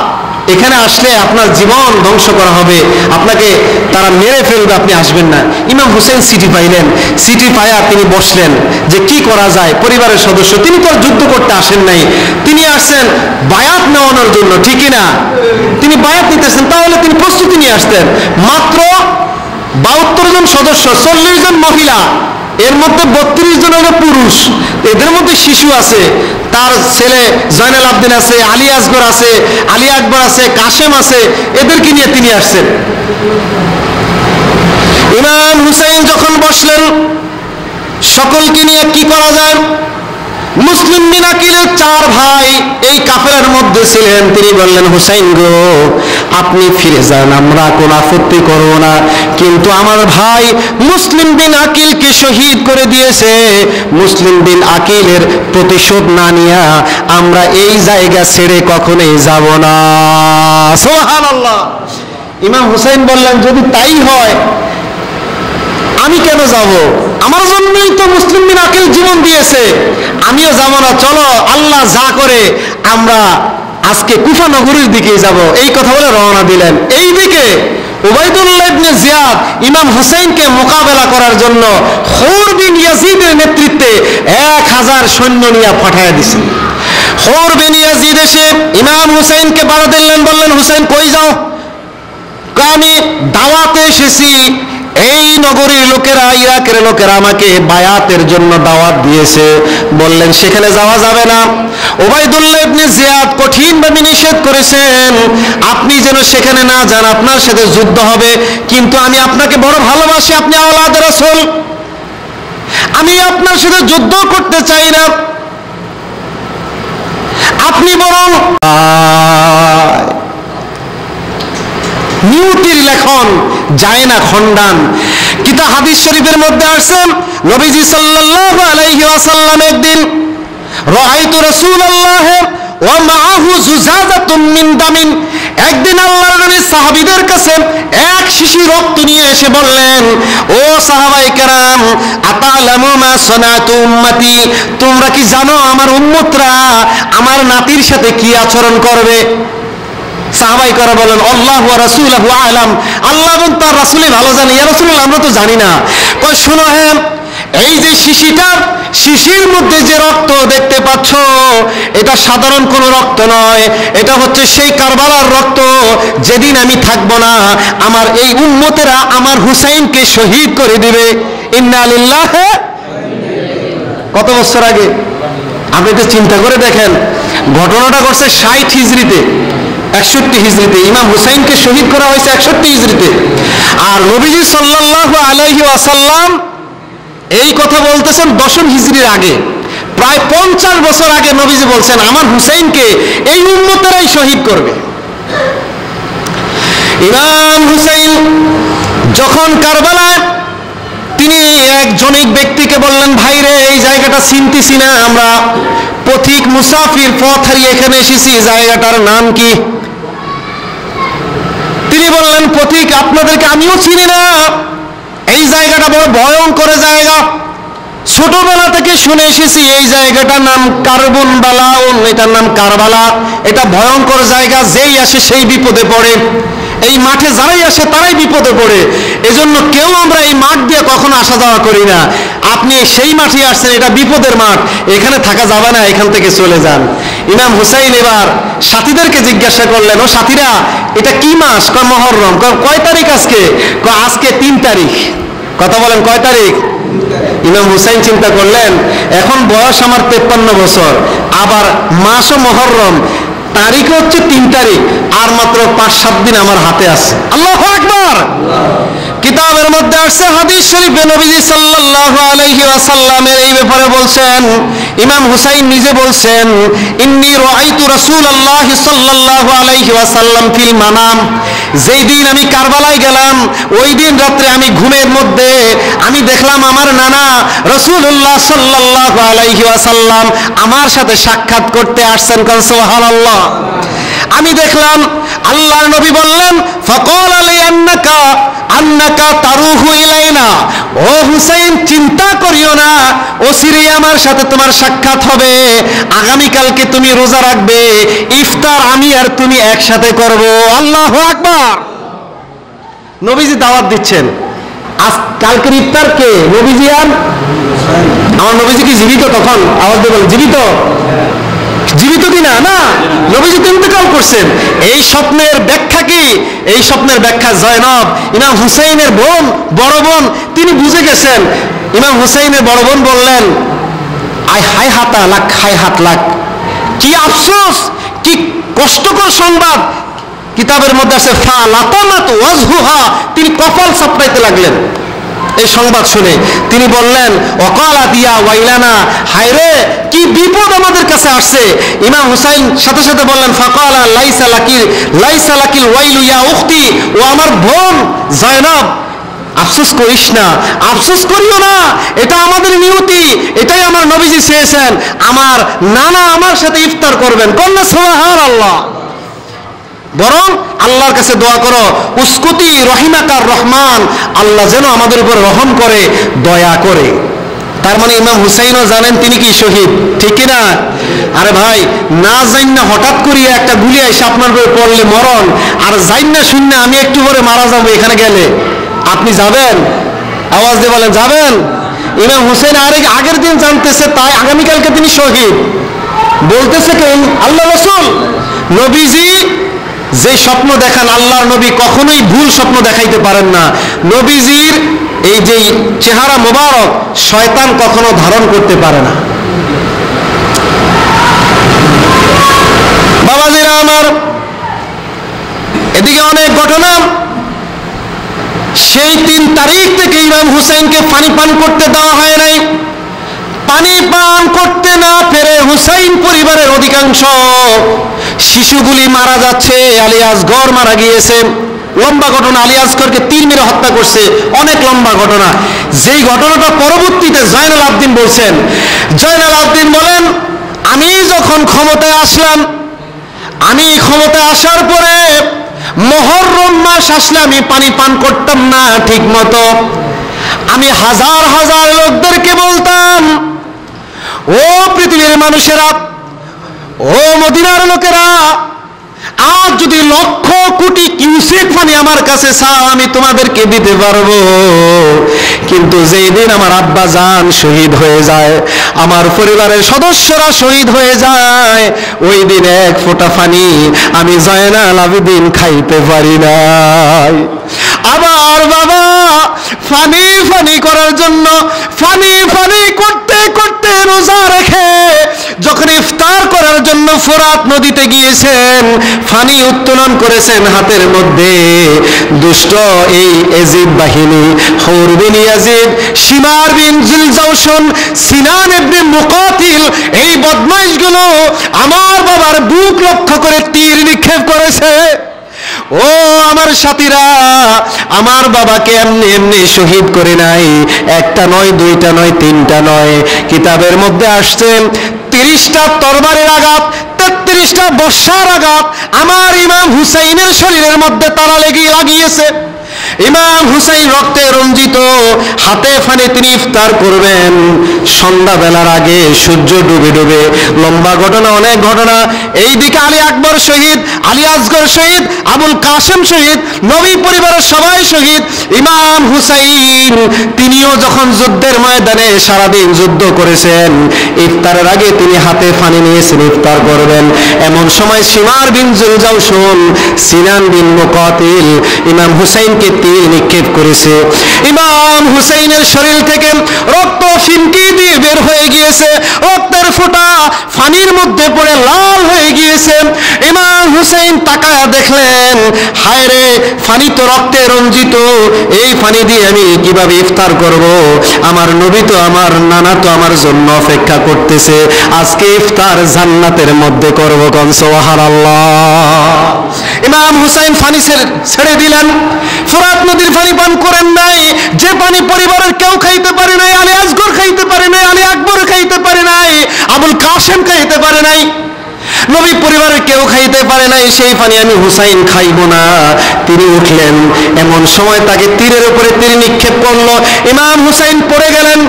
এখানে আসলে আপনার জীবন ধ্বংস করা হবে, আপনাকে তারা মেরে ফেলবে, আপনি আসবেন না। ইমাম হুসেন চিঠি পাইলেন, চিঠি পায়া তিনি বসলেন যে কি করা যায়। পরিবারের সদস্য, তিনি তো যুদ্ধ করতে আসেন নাই, তিনি আসছেন বায়াত নেওয়ানোর জন্য, ঠিকই না? তিনি বায়াত নিতেছেন, তাহলে তিনি প্রস্তুতি নিয়ে আসতেন। মাত্র 72 জন সদস্য, 40 জন মহিলা, এর মধ্যে 32 জন হলো পুরুষ, এদের মধ্যে শিশু আছে, তার ছেলে জয়নাল আবদিন আছে, আলী আসগর আছে, আলী আকবর আছে, কাশেম আছে, এদেরকে নিয়ে তিনি আসছেন। ইমাম হুসাইন যখন বসলেন, সকলকে নিয়ে কি করা যায়? মুসলিম বিন আকিলের 4 ভাই এই কাফেলার মধ্যে ছিলেন। তিনি বললেন, হুসাইন গো, আপনি ফিরে যান, আমরা কোনো আপত্তি করব না, কিন্তু আমার ভাই মুসলিম বিন আকিলকে শহীদ করে দিয়েছে, মুসলিম বিন আকিলের প্রতিশোধ না নিয়া আমরা এই জায়গা ছেড়ে কখনোই যাব না। সুবহানাল্লাহ। ইমাম হুসাইন বললেন, যদি তাই হয় আমি কেন যাব? আমার জন্যই তো মুসলিম বিন আকিল জীবন দিয়েছে, আমিও যাব না। চলো, আল্লাহ যা করে আমরা আজকে কুফা নগরীর দিকে যাব। এই কথা বলে রওনা দিলেন। এই দিকে উবাইদুল্লাহ ইবনে জিয়াদ ইমাম হুসাইনকে মোকাবেলা করার জন্য হুর বিন ইয়াজিদের নেতৃত্বে 1000 সৈন্য নিয়ে পাঠিয়ে দিয়েছেন। হুর বিন ইয়াজিদ এসে ইমাম হুসাইনকে বাধা দিলেন, বললেন, হুসাইন কই যাও? আমি দাওয়াতে এসেছি। এই নগরীর লোকেরা, ইরাকের লোকেরা আমাকে বায়াতের জন্য দাওয়াত দিয়েছে। বললেন সেখানে যাওয়া যাবে না। উবাইদুল্লাহ ইবনে জিয়াদ কঠিনভাবে নিষেধ করেছেন, আপনি যেন সেখানে না যান, আপনার সাথে যুদ্ধ হবে। কিন্তু আমি আপনাকে বড় ভালোবাসি, আপনি আওলাদ রাসূল, আমি আপনার সাথে যুদ্ধ করতে চাই না। আপনি বরং নিয়তির লেখন যায় না খণ্ডান। কিতাব হাদিস শরীফের মধ্যে আসছে, নবীজি সাল্লাল্লাহু আলাইহি ওয়াসাল্লাম একদিন রাআইতু রাসূলুল্লাহ ওয়া মাআহু জুজাজাতুম মিন দামিন, একদিন আল্লাহর নবী সাহাবীদের কাছে এক শিশি রক্ত নিয়ে এসে বললেন, ও সাহাবায়ে কেরাম, আতালামু মা সানাতু উম্মতি, তোমরা কি জানো আমার উম্মতরা আমার নাতির সাথে কি আচরণ করবে? সাহাবাই করা বলেন, আল্লাহ ওয়া রাসূলুহু আ'লাম, আল্লাহ এবং তার রাসূলই ভালো জানে। ইয়া রাসূলুল্লাহ, আমরা তো জানি না। কই শুনো, হ্যাঁ, এই যে শিশির মধ্যে যে রক্ত দেখতে পাচ্ছ, এটা সাধারণ কোনো রক্ত নয়, এটা হচ্ছে সেই কারবালার রক্ত। যেদিন আমি থাকবো না, আমার এই উম্মতেরা আমার হুসাইনকে শহীদ করে দিবে। ইন্না লিল্লাহি, কত বছর আগে? আপনি তো চিন্তা করে দেখেন, ঘটনাটা ঘটছে 60 হিজরিতে, 61 হিজরিতে। ইমাম হুসাইনকে শহীদ করা হয়েছে 61 হিজরিতে। আর নবীজি সাল্লাল্লাহু আলাইহি ওয়াসাল্লাম এই কথা বলতেছেন 10 হিজরির আগে, প্রায় 50 বছর আগে নবীজি বলছেন আমার হুসাইনকে এই উম্মতেরাই শহীদ করবে। ইমাম হুসাইন যখন কারবালায়, তিনি একজনিক ব্যক্তিকে বললেন, ভাই রে, এই জায়গাটা চিনতেছি না, আমরা পথিক মুসাফির, পথ হারিয়ে এখানে এসেছি, জায়গাটার নাম কি? তিনি বললেন, পথিক, আপনাদেরকে আমিও চিনি না, এই জায়গাটা বড় ভয়ঙ্কর জায়গা, ছোটবেলা থেকে শুনে এসেছি এই জায়গাটার নাম কারবুনবালা, এটার নাম কারবালা, এটা ভয়ঙ্কর জায়গা, যেই আসে সেই বিপদে পড়ে, এই মাঠে যারাই আসে তারাই বিপদে পড়ে, এজন্য কেউ আমরা এই মাঠ দিয়ে কখনো আসা যাওয়া করি না। আপনি সেই মাঠে আসছেন, এটা বিপদের মাঠ, এখানে থাকা যাবে না, এখান থেকে চলে যান। ইমাম হুসাইন এবার সাথীদেরকে জিজ্ঞাসা করলেন, ও সাথীরা, এটা কি মাস? কয় মুহররম। কয় তারিখ আজকে? কয় আজকে 3 তারিখ। কথা বলেন, কয় তারিখ? ইমাম হুসাইন চিন্তা করলেন, এখন বয়স আমার 53 বছর, আবার মাসও মুহররম, তারিখ হচ্ছে 3 তারিখ, আর মাত্র 5-7 দিন আমার হাতে আছে। আল্লাহু আকবার। কিতাবের মধ্যে আসছে, হাদিস শরীফে নবীজি সাল্লাল্লাহু আলাইহি ওয়াসাল্লামের এই ব্যাপারে বলছেন, ইমাম হুসাইন নিজে বলছেন, ইন্নী রাআইতু রাসূলুল্লাহ সাল্লাল্লাহু আলাইহি ওয়াসাল্লাম ফিল মানাম, যেই দিন আমি কারবালায় গেলাম, ওই দিন রাত্রে আমি ঘুমের মধ্যে আমি দেখলাম আমার নানা রাসূলুল্লাহ সাল্লাল্লাহু আলাইহি ওয়াসাল্লাম আমার সাথে সাক্ষাৎ করতে আসছেন। সুবহানাল্লাহ। আমি দেখলাম আল্লাহর নবী বললেন, ফাকাল লি আন্নাকা তারুহু ইলাইনা, ও হুসাইন, চিন্তা করিও না, অচিরেই আমার সাথে তোমার সাক্ষাৎ হবে, আগামীকালকে তুমি রোজা রাখবে, ইফতার আমি আর তুমি একসাথে করব। আল্লাহু আকবার। নবীজি দাওয়াত দিচ্ছেন, আজ কালকের ইফতার কে? নবীজি আর আমার নবীজি কি জীবিত? তখন আওয়াজ দিয়ে বলেন, জীবিত? জীবিত কিনা? না, নবীজি ইন্তেকাল করছেন। এই স্বপ্নের ব্যাখ্যা কি? এই স্বপ্নের ব্যাখ্যা জয়নব, ইমাম হুসাইনের বোন, বড় বোন, তিনি বুঝে গেছেন। ইমাম হুসাইনের বড় বোন বললেন, আয় হায় হাতা লাক, হায় হাত লাক, কি আফসোস, কি কষ্টকর সংবাদ। কিতাবের মধ্যে আছে, ফা লাতামাত ওয়াজহুহা, তিনি কপাল চাপড়াইতে লাগলেন এই সংবাদ শুনে। তিনি বললেন, ওয়াকালা দিয়া ওয়াইলানা, হায় রে, কি বিপদ আমাদের কাছে আসছে। ইমাম হুসাইন সাথে সাথে বললেন, ফাকালা লাইসা লাকিল ওয়াইলু ইয়া উখতি, ও আমার বোন জয়নব, আফসোস করিস না, আফসোস করিও না, এটা আমাদের নিয়তি, এটাই আমার নবীজি চেয়েছেন, আমার নানা আমার সাথে ইফতার করবেন। কন্যা সুবহানাল্লাহ। বরং আল্লাহর কাছে দোয়া করো, উসকুতি রহিমাকার রহমান, আল্লাহ যেন আমাদের উপর রহম করে, দয়া করে। তার মানে ইমাম হুসাইনও জানেন তিনি কি শহীদ, ঠিক কিনা? আরে ভাই, না জান না হঠাৎ করিয়া একটা গুলি এসে আপনার উপরে পড়লে মরণ, আর জান না শূন্য আমি একটু পরে মারা যাবো এখানে গেলে, আপনি যাবেন? আওয়াজ দিয়ে বলেন যাবেন? ইমাম হুসাইন আগের দিন জানতেছে, তাই আগামীকালকে তিনি শহীদ। বলতেছে কে? আল্লাহ রাসূল। নবীজি যে স্বপ্ন দেখান, আল্লাহর নবী কখনোই ভুল স্বপ্ন দেখাইতে পারেন না। নবীজির এই যে চেহারা মোবারক শয়তান কখনো ধারণ করতে পারে না। বাবাজিরা আমার, এদিকে অনেক ঘটনা। সেই 3 তারিখ থেকে ইমাম হুসাইনকে পানি পান করতে দেওয়া হয় নাই। পানি পান করতে না পেরে হুসাইন পরিবারের অধিকাংশ শিশুগুলি মারা যাচ্ছে। আলী আসগর মারা গিয়েছে, লম্বা ঘটনা। আলী আসগরকে তীর মেরে হত্যা করছে, অনেক লম্বা ঘটনা। যেই ঘটনাটা পরবর্তীতে জয়নাল আবদিন বলছেন। জয়নাল আবদিন বলেন, আমি যখন ক্ষমতায় আসলাম, আমি ক্ষমতায় আসার পরে মুহররম মাস আসলে আমি পানি পান করতাম না ঠিক মতো। আমি হাজার হাজার লোকদেরকে বলতাম, ও পৃথিবীর মানুষেরা, ও মদিনার লোকেরা, আজ যদি লক্ষ কোটি কিউসেক পানি আমার কাছে চাও আমি তোমাদেরকে দিতে পারবো, কিন্তু যেই দিন আমার আব্বা জান শহীদ হয়ে যায়, আমার পরিবারের সদস্যরা শহীদ হয়ে যায়, ওই দিন এক ফোঁটা পানি আমি জয়নাল আবেদিন খাইতে পারি নাই। আবার বাবা ফানি ফানি করার জন্য ফানি ফানি করতে করতে রোজা রেখে যখন ইফতার করার জন্য ফোরাত নদীতে গিয়েছেন, ফানি উত্তোলন করেছেন হাতের মধ্যে, দুষ্ট এই এজিদ বাহিনী, হুর বিন ইয়াজিদ, শিমার বিন জিলজাওশন, সিনান ইবনে মুকাতিল, এই বদমাইশগুলো আমার বাবার বুক লক্ষ্য করে তীর নিক্ষেপ করেছে। ও আমার সাথীরা, আমার বাবাকে এমনি এমনি শহীদ করে নাই। একটা নয়, দুইটা নয়, তিনটা নয়, কিতাবের মধ্যে আসছে 30টা তরবারের আঘাত, 33টা বর্ষার আঘাত আমার ইমাম হুসাইনের শরীরের মধ্যে তারা লাগিয়েছে। ইমাম হুসাইন রক্তে রঞ্জিত, হাতে ফানে তিনি ইফতার করবেন সন্ধ্যাবেলার আগে, সূর্য ডুবে ডুবে। লম্বা ঘটনা, অনেক ঘটনা। এইদিকে আলী আকবর শহীদ, আলী আসগর শহীদ, আবুল কাসেম শহীদ, নবী পরিবারের সবাই শহীদ। ইমাম হুসাইন তিনিও যখন যুদ্ধের ময়দানে সারাদিন যুদ্ধ করেছেন, ইফতারের আগে তিনি হাতে ফানি নিয়েছেন, ইফতার করবেন। এমন সময় শিমার বিন জিলজাওশন, সিনান বিন মুকাতিল ইমাম হুসাইনকে তীর নিক্ষেপ করেছে। ইমাম হুসাইনের শরীর থেকে রক্ত ফিনকি দিয়ে বের হয়ে গিয়েছে, রক্তের ফোঁটা ফানির মধ্যে পড়ে লাল হয়ে গিয়েছে। ইমাম হুসাইন তাকায়া দেখলেন, হায় রে, ফানি তো রক্তে রঞ্জিত, এই ফানি দিয়ে আমি কিভাবে ইফতার করব? আমার নবী তো, আমার নানা তো আমার জন্য অপেক্ষা করতেছে, আজকে ইফতার জান্নাতের মধ্যে করব। কোন সুবহানাল্লাহ। ইমাম হুসাইন ফানি ছেড়ে দিলেন, ফোরাত নদীর পানি পান করেন নাই, যে পানি পরিবারের কেউ খাইতে পারে নাই। আলী আসগর খাইতে পারে নাই, আলী আকবর খাইতে পারে নাই, আবুল কাসেম খাইতে পারে নাই, নবী পরিবারের কেউ খাইতে পারে নাই, সেই পানি আমি হুসাইন খাইব না। তিনি উঠলেন, এমন সময় তাকে তীরের উপরে তীর নিক্ষেপ করলো, ইমাম হুসাইন পড়ে গেলেন।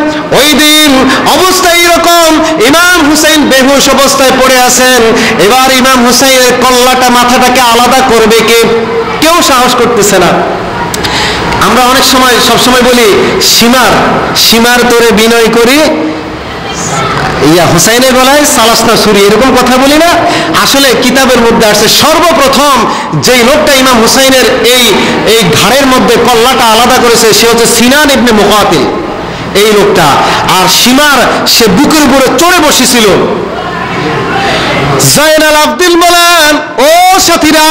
ওই দিন অবস্থা এইরকম, ইমাম হুসাইন বেহুশ অবস্থায় পড়ে আছেন। এবার ইমাম হুসাইনের কল্লাটা, মাথাটাকে আলাদা করবে কে? কেউ সাহস করতেছে না। আমরা অনেক সময় সবসময় বলি, সীমার তোরে বিনয় করি, ইয়া হুসাইনের গলায় সালাসনা ছুরি, এরকম কথা বলি না? আসলে কিতাবের মধ্যে আসছে, সর্বপ্রথম যেই লোকটা ইমাম হুসাইনের এই ঘাড়ের মধ্যে কল্লাটা আলাদা করেছে, সে হচ্ছে সিনান ইবনে মুকাতিল, এই লোকটা। আর সীমার সে বুকের উপরে চড়ে বসেছিল। জয়নাল আবদিন বলেন, ও সাথীরা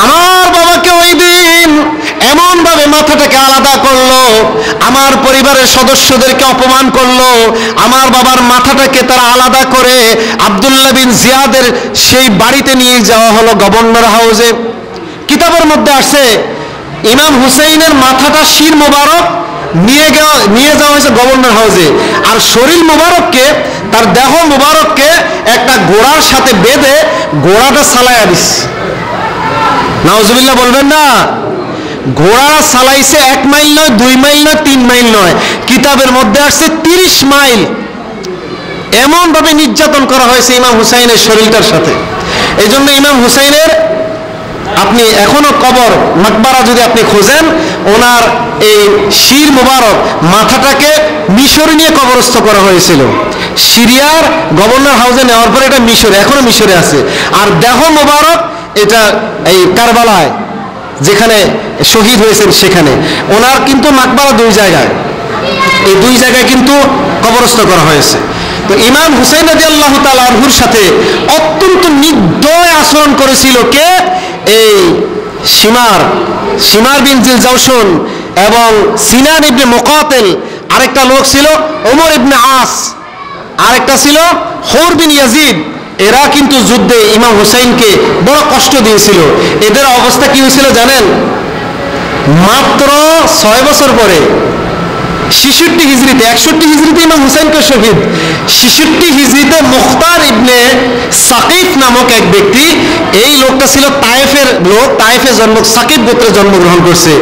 আমার বাবাকে ওই দিন এমন ভাবে মাথাটাকে আলাদা করলো, আমার পরিবারের সদস্যদেরকে অপমান করলো। আমার বাবার মাথাটাকে তারা আলাদা করে আব্দুল্লাহ বিন জিয়াদের সেই বাড়িতে নিয়ে যাওয়া হলো, গভর্নর হাউসে। কিতাবের মধ্যে আসছে, ইমাম হুসাইনের মাথাটা শির মোবারক নিয়ে যাওয়া হয়েছে গভর্নর হাউসে, আর শরীর মোবারককে, তার দেহ মোবারককে একটা ঘোড়ার সাথে বেঁধে ঘোড়াটা চালাইয়া দিচ্ছে। নাউজুবিল্লাহ বলবেন না? ঘোড়া চালাইছে 1 মাইল নয়, 2 মাইল নয়, 3 মাইল নয়, কিতাবের মধ্যে আসছে 30 মাইল। এমন ভাবে নির্যাতন করা হয়েছে ইমাম হুসাইনের শরীরটার সাথে। এই জন্য ইমাম হুসাইনের আপনি এখনো কবর মাকবারা যদি আপনি খোঁজেন, ওনার এই শির মুবারক মাথাটাকে মিশরে নিয়ে কবরস্থ করা হয়েছিল। সিরিয়ার গভর্নর হাউসে নেওয়ার পরে এটা মিশরে, এখনো মিশরে আছে। আর দেহ মুবারক এটা এই কারবালায় যেখানে শহীদ হয়েছেন সেখানে। ওনার কিন্তু মাকবারা 2 জায়গায়, এই 2 জায়গায় কিন্তু কবরস্থ করা হয়েছে। তো ইমাম হুসাইন রাদিয়াল্লাহু তাআলা আনহুর সাথে অত্যন্ত নির্দয় আচরণ করেছিল কে? এই শিমার বিন জিল জাওশন এবং সিনান ইবনে মুকাতিল, আরেকটা লোক ছিল ওমর ইবনে আস, আরেকটা ছিল হুর বিন ইয়াজিদ। এরা কিন্তু যুদ্ধে ইমাম হুসাইনকে বড় কষ্ট দিয়েছিল। এদের অবস্থা কি হয়েছিল জানেন? মাত্র 6 বছর পরে 66 হিজরিতে, 61 হিজরিতে ইমাম হুসাইনকে শহীদ, 66 হিজরিতে মুখতার ইবনে সাকিফ নামক এক ব্যক্তি, এই লোকটা ছিল তায়েফের লোক, তায়েফে সাকিফ গোত্রে জন্মগ্রহণ করছে।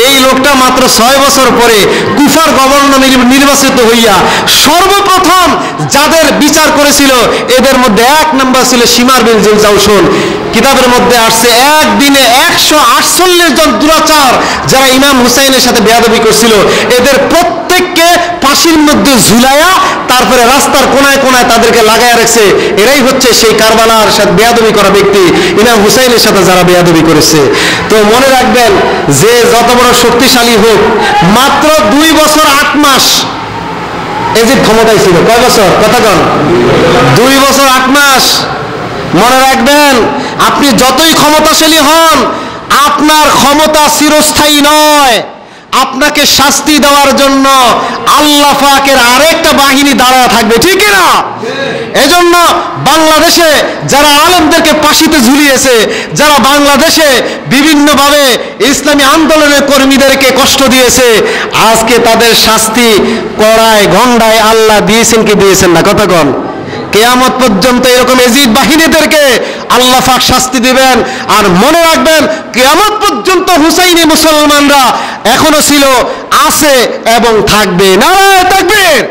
এই লোকটা মাত্র 6 বছর পরে কুফার গভর্নর নির্বাচিত হইয়া সর্বপ্রথম যাদের বিচার করেছিল এদের মধ্যে 1 নম্বর ছিল শিমার বিন জিল জাওশন। কিতাবের মধ্যে আসছে একদিনে 148 জন দুরাচার যারা ইমাম হুসাইনের সাথে বেয়াদবি করছিল, এদের প্রত্যেককে ফাঁসির মধ্যে ঝুলাইয়া তারপরে রাস্তার কোনায় কোনায় তাদেরকে লাগাইয়া রাখছে। এরাই হচ্ছে সেই কারবালার সাথে বেয়াদবি করা ব্যক্তি, ইমাম হুসাইনের সাথে যারা বেয়াদবি করেছে। তো মনে রাখবেন, যে যত বড় শক্তিশালী হোক, মাত্র 2 বছর 8 মাস এজিদ ক্ষমতায় ছিল। কয় বছর? কথা কন। 2 বছর 8 মাস। মনে রাখবেন, আপনি যতই ক্ষমতাশালী হন, আপনার ক্ষমতা চিরস্থায়ী নয়। আপনাকে শাস্তি দেওয়ার জন্য আল্লাহ পাকের আরেকটা বাহিনী দাঁড়ায় থাকবে, ঠিক না? এজন্য বাংলাদেশে যারা আলেমদেরকে ফাঁসিতে ঝুলিয়েছে, যারা বাংলাদেশে বিভিন্নভাবে ইসলামী আন্দোলনের কর্মীদেরকে কষ্ট দিয়েছে, আজকে তাদের শাস্তি কড়ায় গন্ডায় আল্লাহ দিয়েছেন কি দিয়েছেন না? কথা কন। কিয়ামত পর্যন্ত এরকম এজিদ বাহিনীদেরকে আল্লাহ পাক শাস্তি দিবেন। আর মনে রাখবেন, কিয়ামত পর্যন্ত হুসাইনি মুসলমানরা এখনো ছিল, আছে এবং থাকবে। নারায়ে তাকবীর।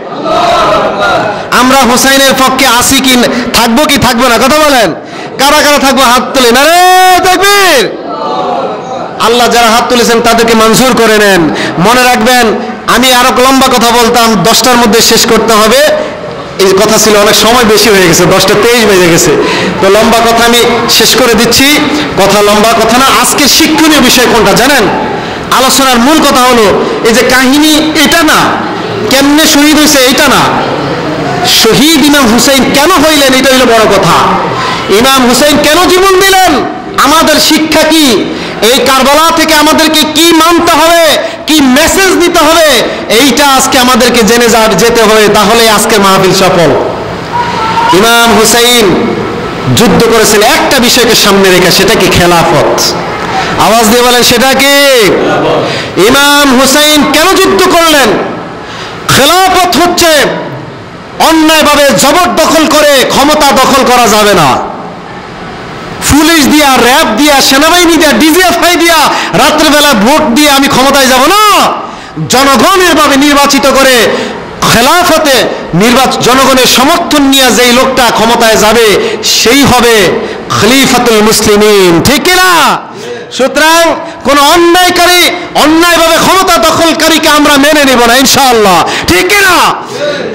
আমরা হুসাইনের পক্ষে আছি কি থাকবো কি থাকবো না? কথা বলেন। কারা কারা থাকবো? হাত তুলে নারায়ে তাকবীর। আল্লাহ যারা হাত তুলেছেন তাদেরকে মঞ্জুর করে নেন। মনে রাখবেন, আমি আরো লম্বা কথা বলতাম, 10টার মধ্যে শেষ করতে হবে। এই কথা ছিল, অনেক সময় বেশি হয়ে গেছে, 10:23 বেজে গেছে। তো লম্বা কথা আমি শেষ করে দিচ্ছি। কথা লম্বা কথা না, আজকে শিক্ষণীয় বিষয় কোনটা জানেন? আলোচনার মূল কথা হলো এই যে কাহিনী, এটা না কেমনে শহীদ হয়েছে এটা না, শহীদ ইমাম হুসাইন কেন হইলেন এটা হইল বড় কথা। ইমাম হুসাইন কেন জীবন দিলেন, আমাদের শিক্ষা কি, এই কারবালা থেকে আমাদেরকে কি মানতে হবে, কি মেসেজ দিতে হবে, এইটা আজকে আমাদেরকে জেনে যেতে হবে। তাহলে আজকের মাহফিল সফল। ইমাম হুসাইন যুদ্ধ করেছেন একটা বিষয়কে সামনে রেখে, সেটা কি? খেলাফত। আওয়াজ দিয়ে বলেন, সেটা কি? ইমাম হুসাইন কেন যুদ্ধ করলেন? খেলাফত হচ্ছে অন্যায়ভাবে জবরদখল করে ক্ষমতা দখল করা যাবে না। পুলিশ দিয়া, র্যাব দিয়া, সেনাবাহিনী দিয়া, ডিজিএফআই দিয়া, রাত্রেবেলা ভোট দিয়ে আমি ক্ষমতায় যাব না। জনগণের ভাবে নির্বাচিত করে খেলাফতে জনগণের সমর্থন নিয়ে যেই লোকটা ক্ষমতায় যাবে সেই হবে খলিফাতুল মুসলিমিন, ঠিক না? সুতরাং কোন অন্যায়কারী, অন্যায়ভাবে ক্ষমতা দখলকারীকে আমরা মেনে নেব না ইনশাআল্লাহ, ঠিক না?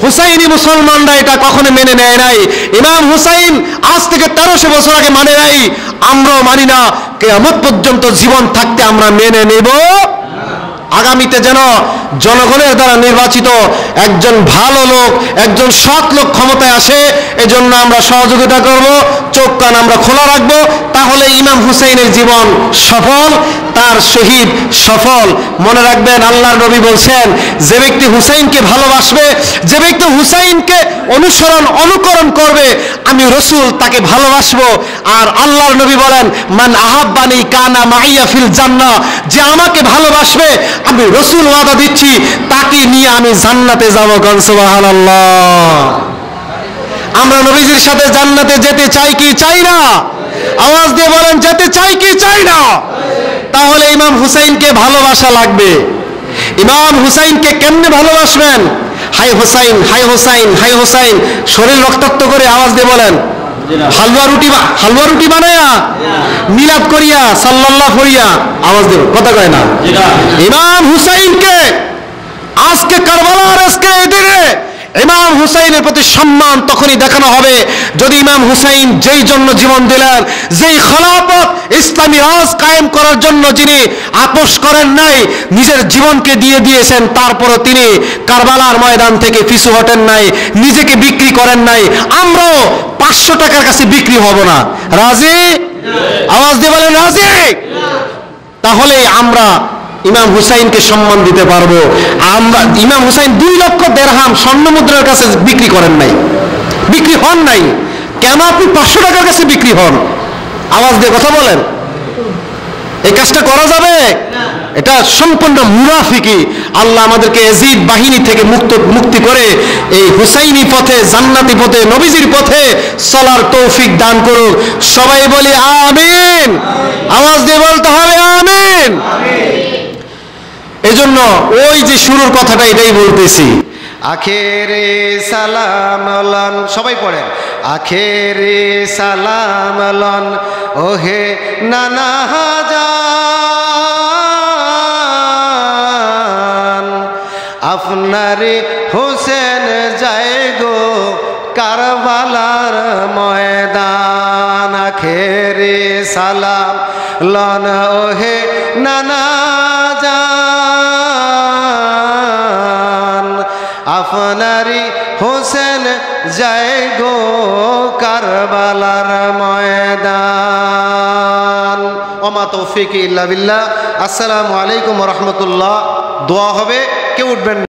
হুসাইনি মুসলমানরা এটা কখনো মেনে নেয় নাই। ইমাম হুসাইন আজ থেকে 1300 বছর আগে মানে নাই, আমরাও মানি না। কিয়ামত পর্যন্ত জীবন থাকতে আমরা মেনে নেব। আগামীতে যেন জনগণের দ্বারা নির্বাচিত একজন ভালো লোক, একজন সৎ লোক ক্ষমতায় আসে, এজন্য আমরা সহযোগিতা করব, চোখ কান আমরা খোলা রাখবো। তাহলে ইমাম হুসাইনের জীবন সফল, তার শহীদ সফল। মনে রাখবেন, আল্লাহর নবী বলছেন, যে ব্যক্তি হুসাইনকে ভালোবাসবে, যে ব্যক্তি হুসাইনকে অনুকরণ করবে, আমি রাসূল তাকে ভালোবাসবো। আর আল্লাহর নবী বলেন, মান আহাব্বানি কানা মাইয়া ফিল জান্নাহ, যে আমাকে ভালোবাসবে আমি রাসূল ওয়াদা দিচ্ছি তাকে নিয়ে আমি জান্নাতে যাব। কোন সুবহানাল্লাহ। আমরা নবীজির সাথে জান্নাতে যেতে চাই কি চাই না? আওয়াজ দিয়ে বলেন, যেতে চাই কি চাই চাই না? তাহলে ইমাম হুসাইনকে ভালোবাসা লাগবে। ইমাম হুসাইনকে কেমনে ভালোবাসবেন? হাই হুসাইন, হাই হুসাইন, হাই হুসাইন, শরীর রক্তাক্ত করে আওয়াজ দিয়ে বলেন। হালুয়া রুটি বানায়া মিলাদ করিয়া সাল্লাল্লাহু করিয়া আওয়াজ দেব, কথা কয় না? ইমাম হুসাইনকে আজকে কারবালার আজকে এই দিনে ইমাম হুসাইনের প্রতি সম্মান তখনই দেখানো হবে যদি ইমাম হুসাইন যেই জন্য জীবন দিলেন, যেই খেলাফত ইসলামী রাজ কায়েম করার জন্য যিনি আপোষ করেন নাই, নিজের জীবনকে দিয়ে দিয়েছেন, তারপরও তিনি কারবালার ময়দান থেকে পিছু হটেন নাই, নিজেকে বিক্রি করেন নাই। আমরাও 500 টাকার কাছে বিক্রি হব না। রাজি? আওয়াজ দিয়ে বলেন রাজি? তাহলেই আমরা ইমাম হুসাইনকে সম্মান দিতে পারবো। আমরা ইমাম হুসাইন 2 লক্ষ দিরহাম স্বর্ণ মুদ্রার কাছে বিক্রি করেন নাই, বিক্রি হন নাই। কেন আপনি 500 টাকার কাছে বিক্রি হন? আওয়াজ দিয়ে কথা বলেন। এই কাজটা করা যাবে? এটা সম্পূর্ণ মুনাফিকি। আল্লাহ আমাদেরকে ইয়াজিদ বাহিনী থেকে মুক্তি করে এই হুসাইনি পথে, জান্নাতি পথে, নবীজির পথে চলার তৌফিক দান করুক। সবাই বলি আমিন। আওয়াজ দিয়ে বলতে হবে আমিন। এজন্য ওই যে শুরুর কথাটা এটাই বলতেছি, আখেরে সালাম লন, সবাই পড়েন, আখেরে সালাম লন ওহে নানা জান, আপনারে হোসেন যায় গো কারবালার ময়দান। আখেরে সালাম লন ওহে নানা জান, আপনারি হোসেন যায় গো কারবালার ময়দান। ওমা তৌফিক ইল্লা বিল্লাহ। আসসালামু আলাইকুম ওয়া রাহমাতুল্লাহ। দোয়া হবে, কেউ উঠবেন।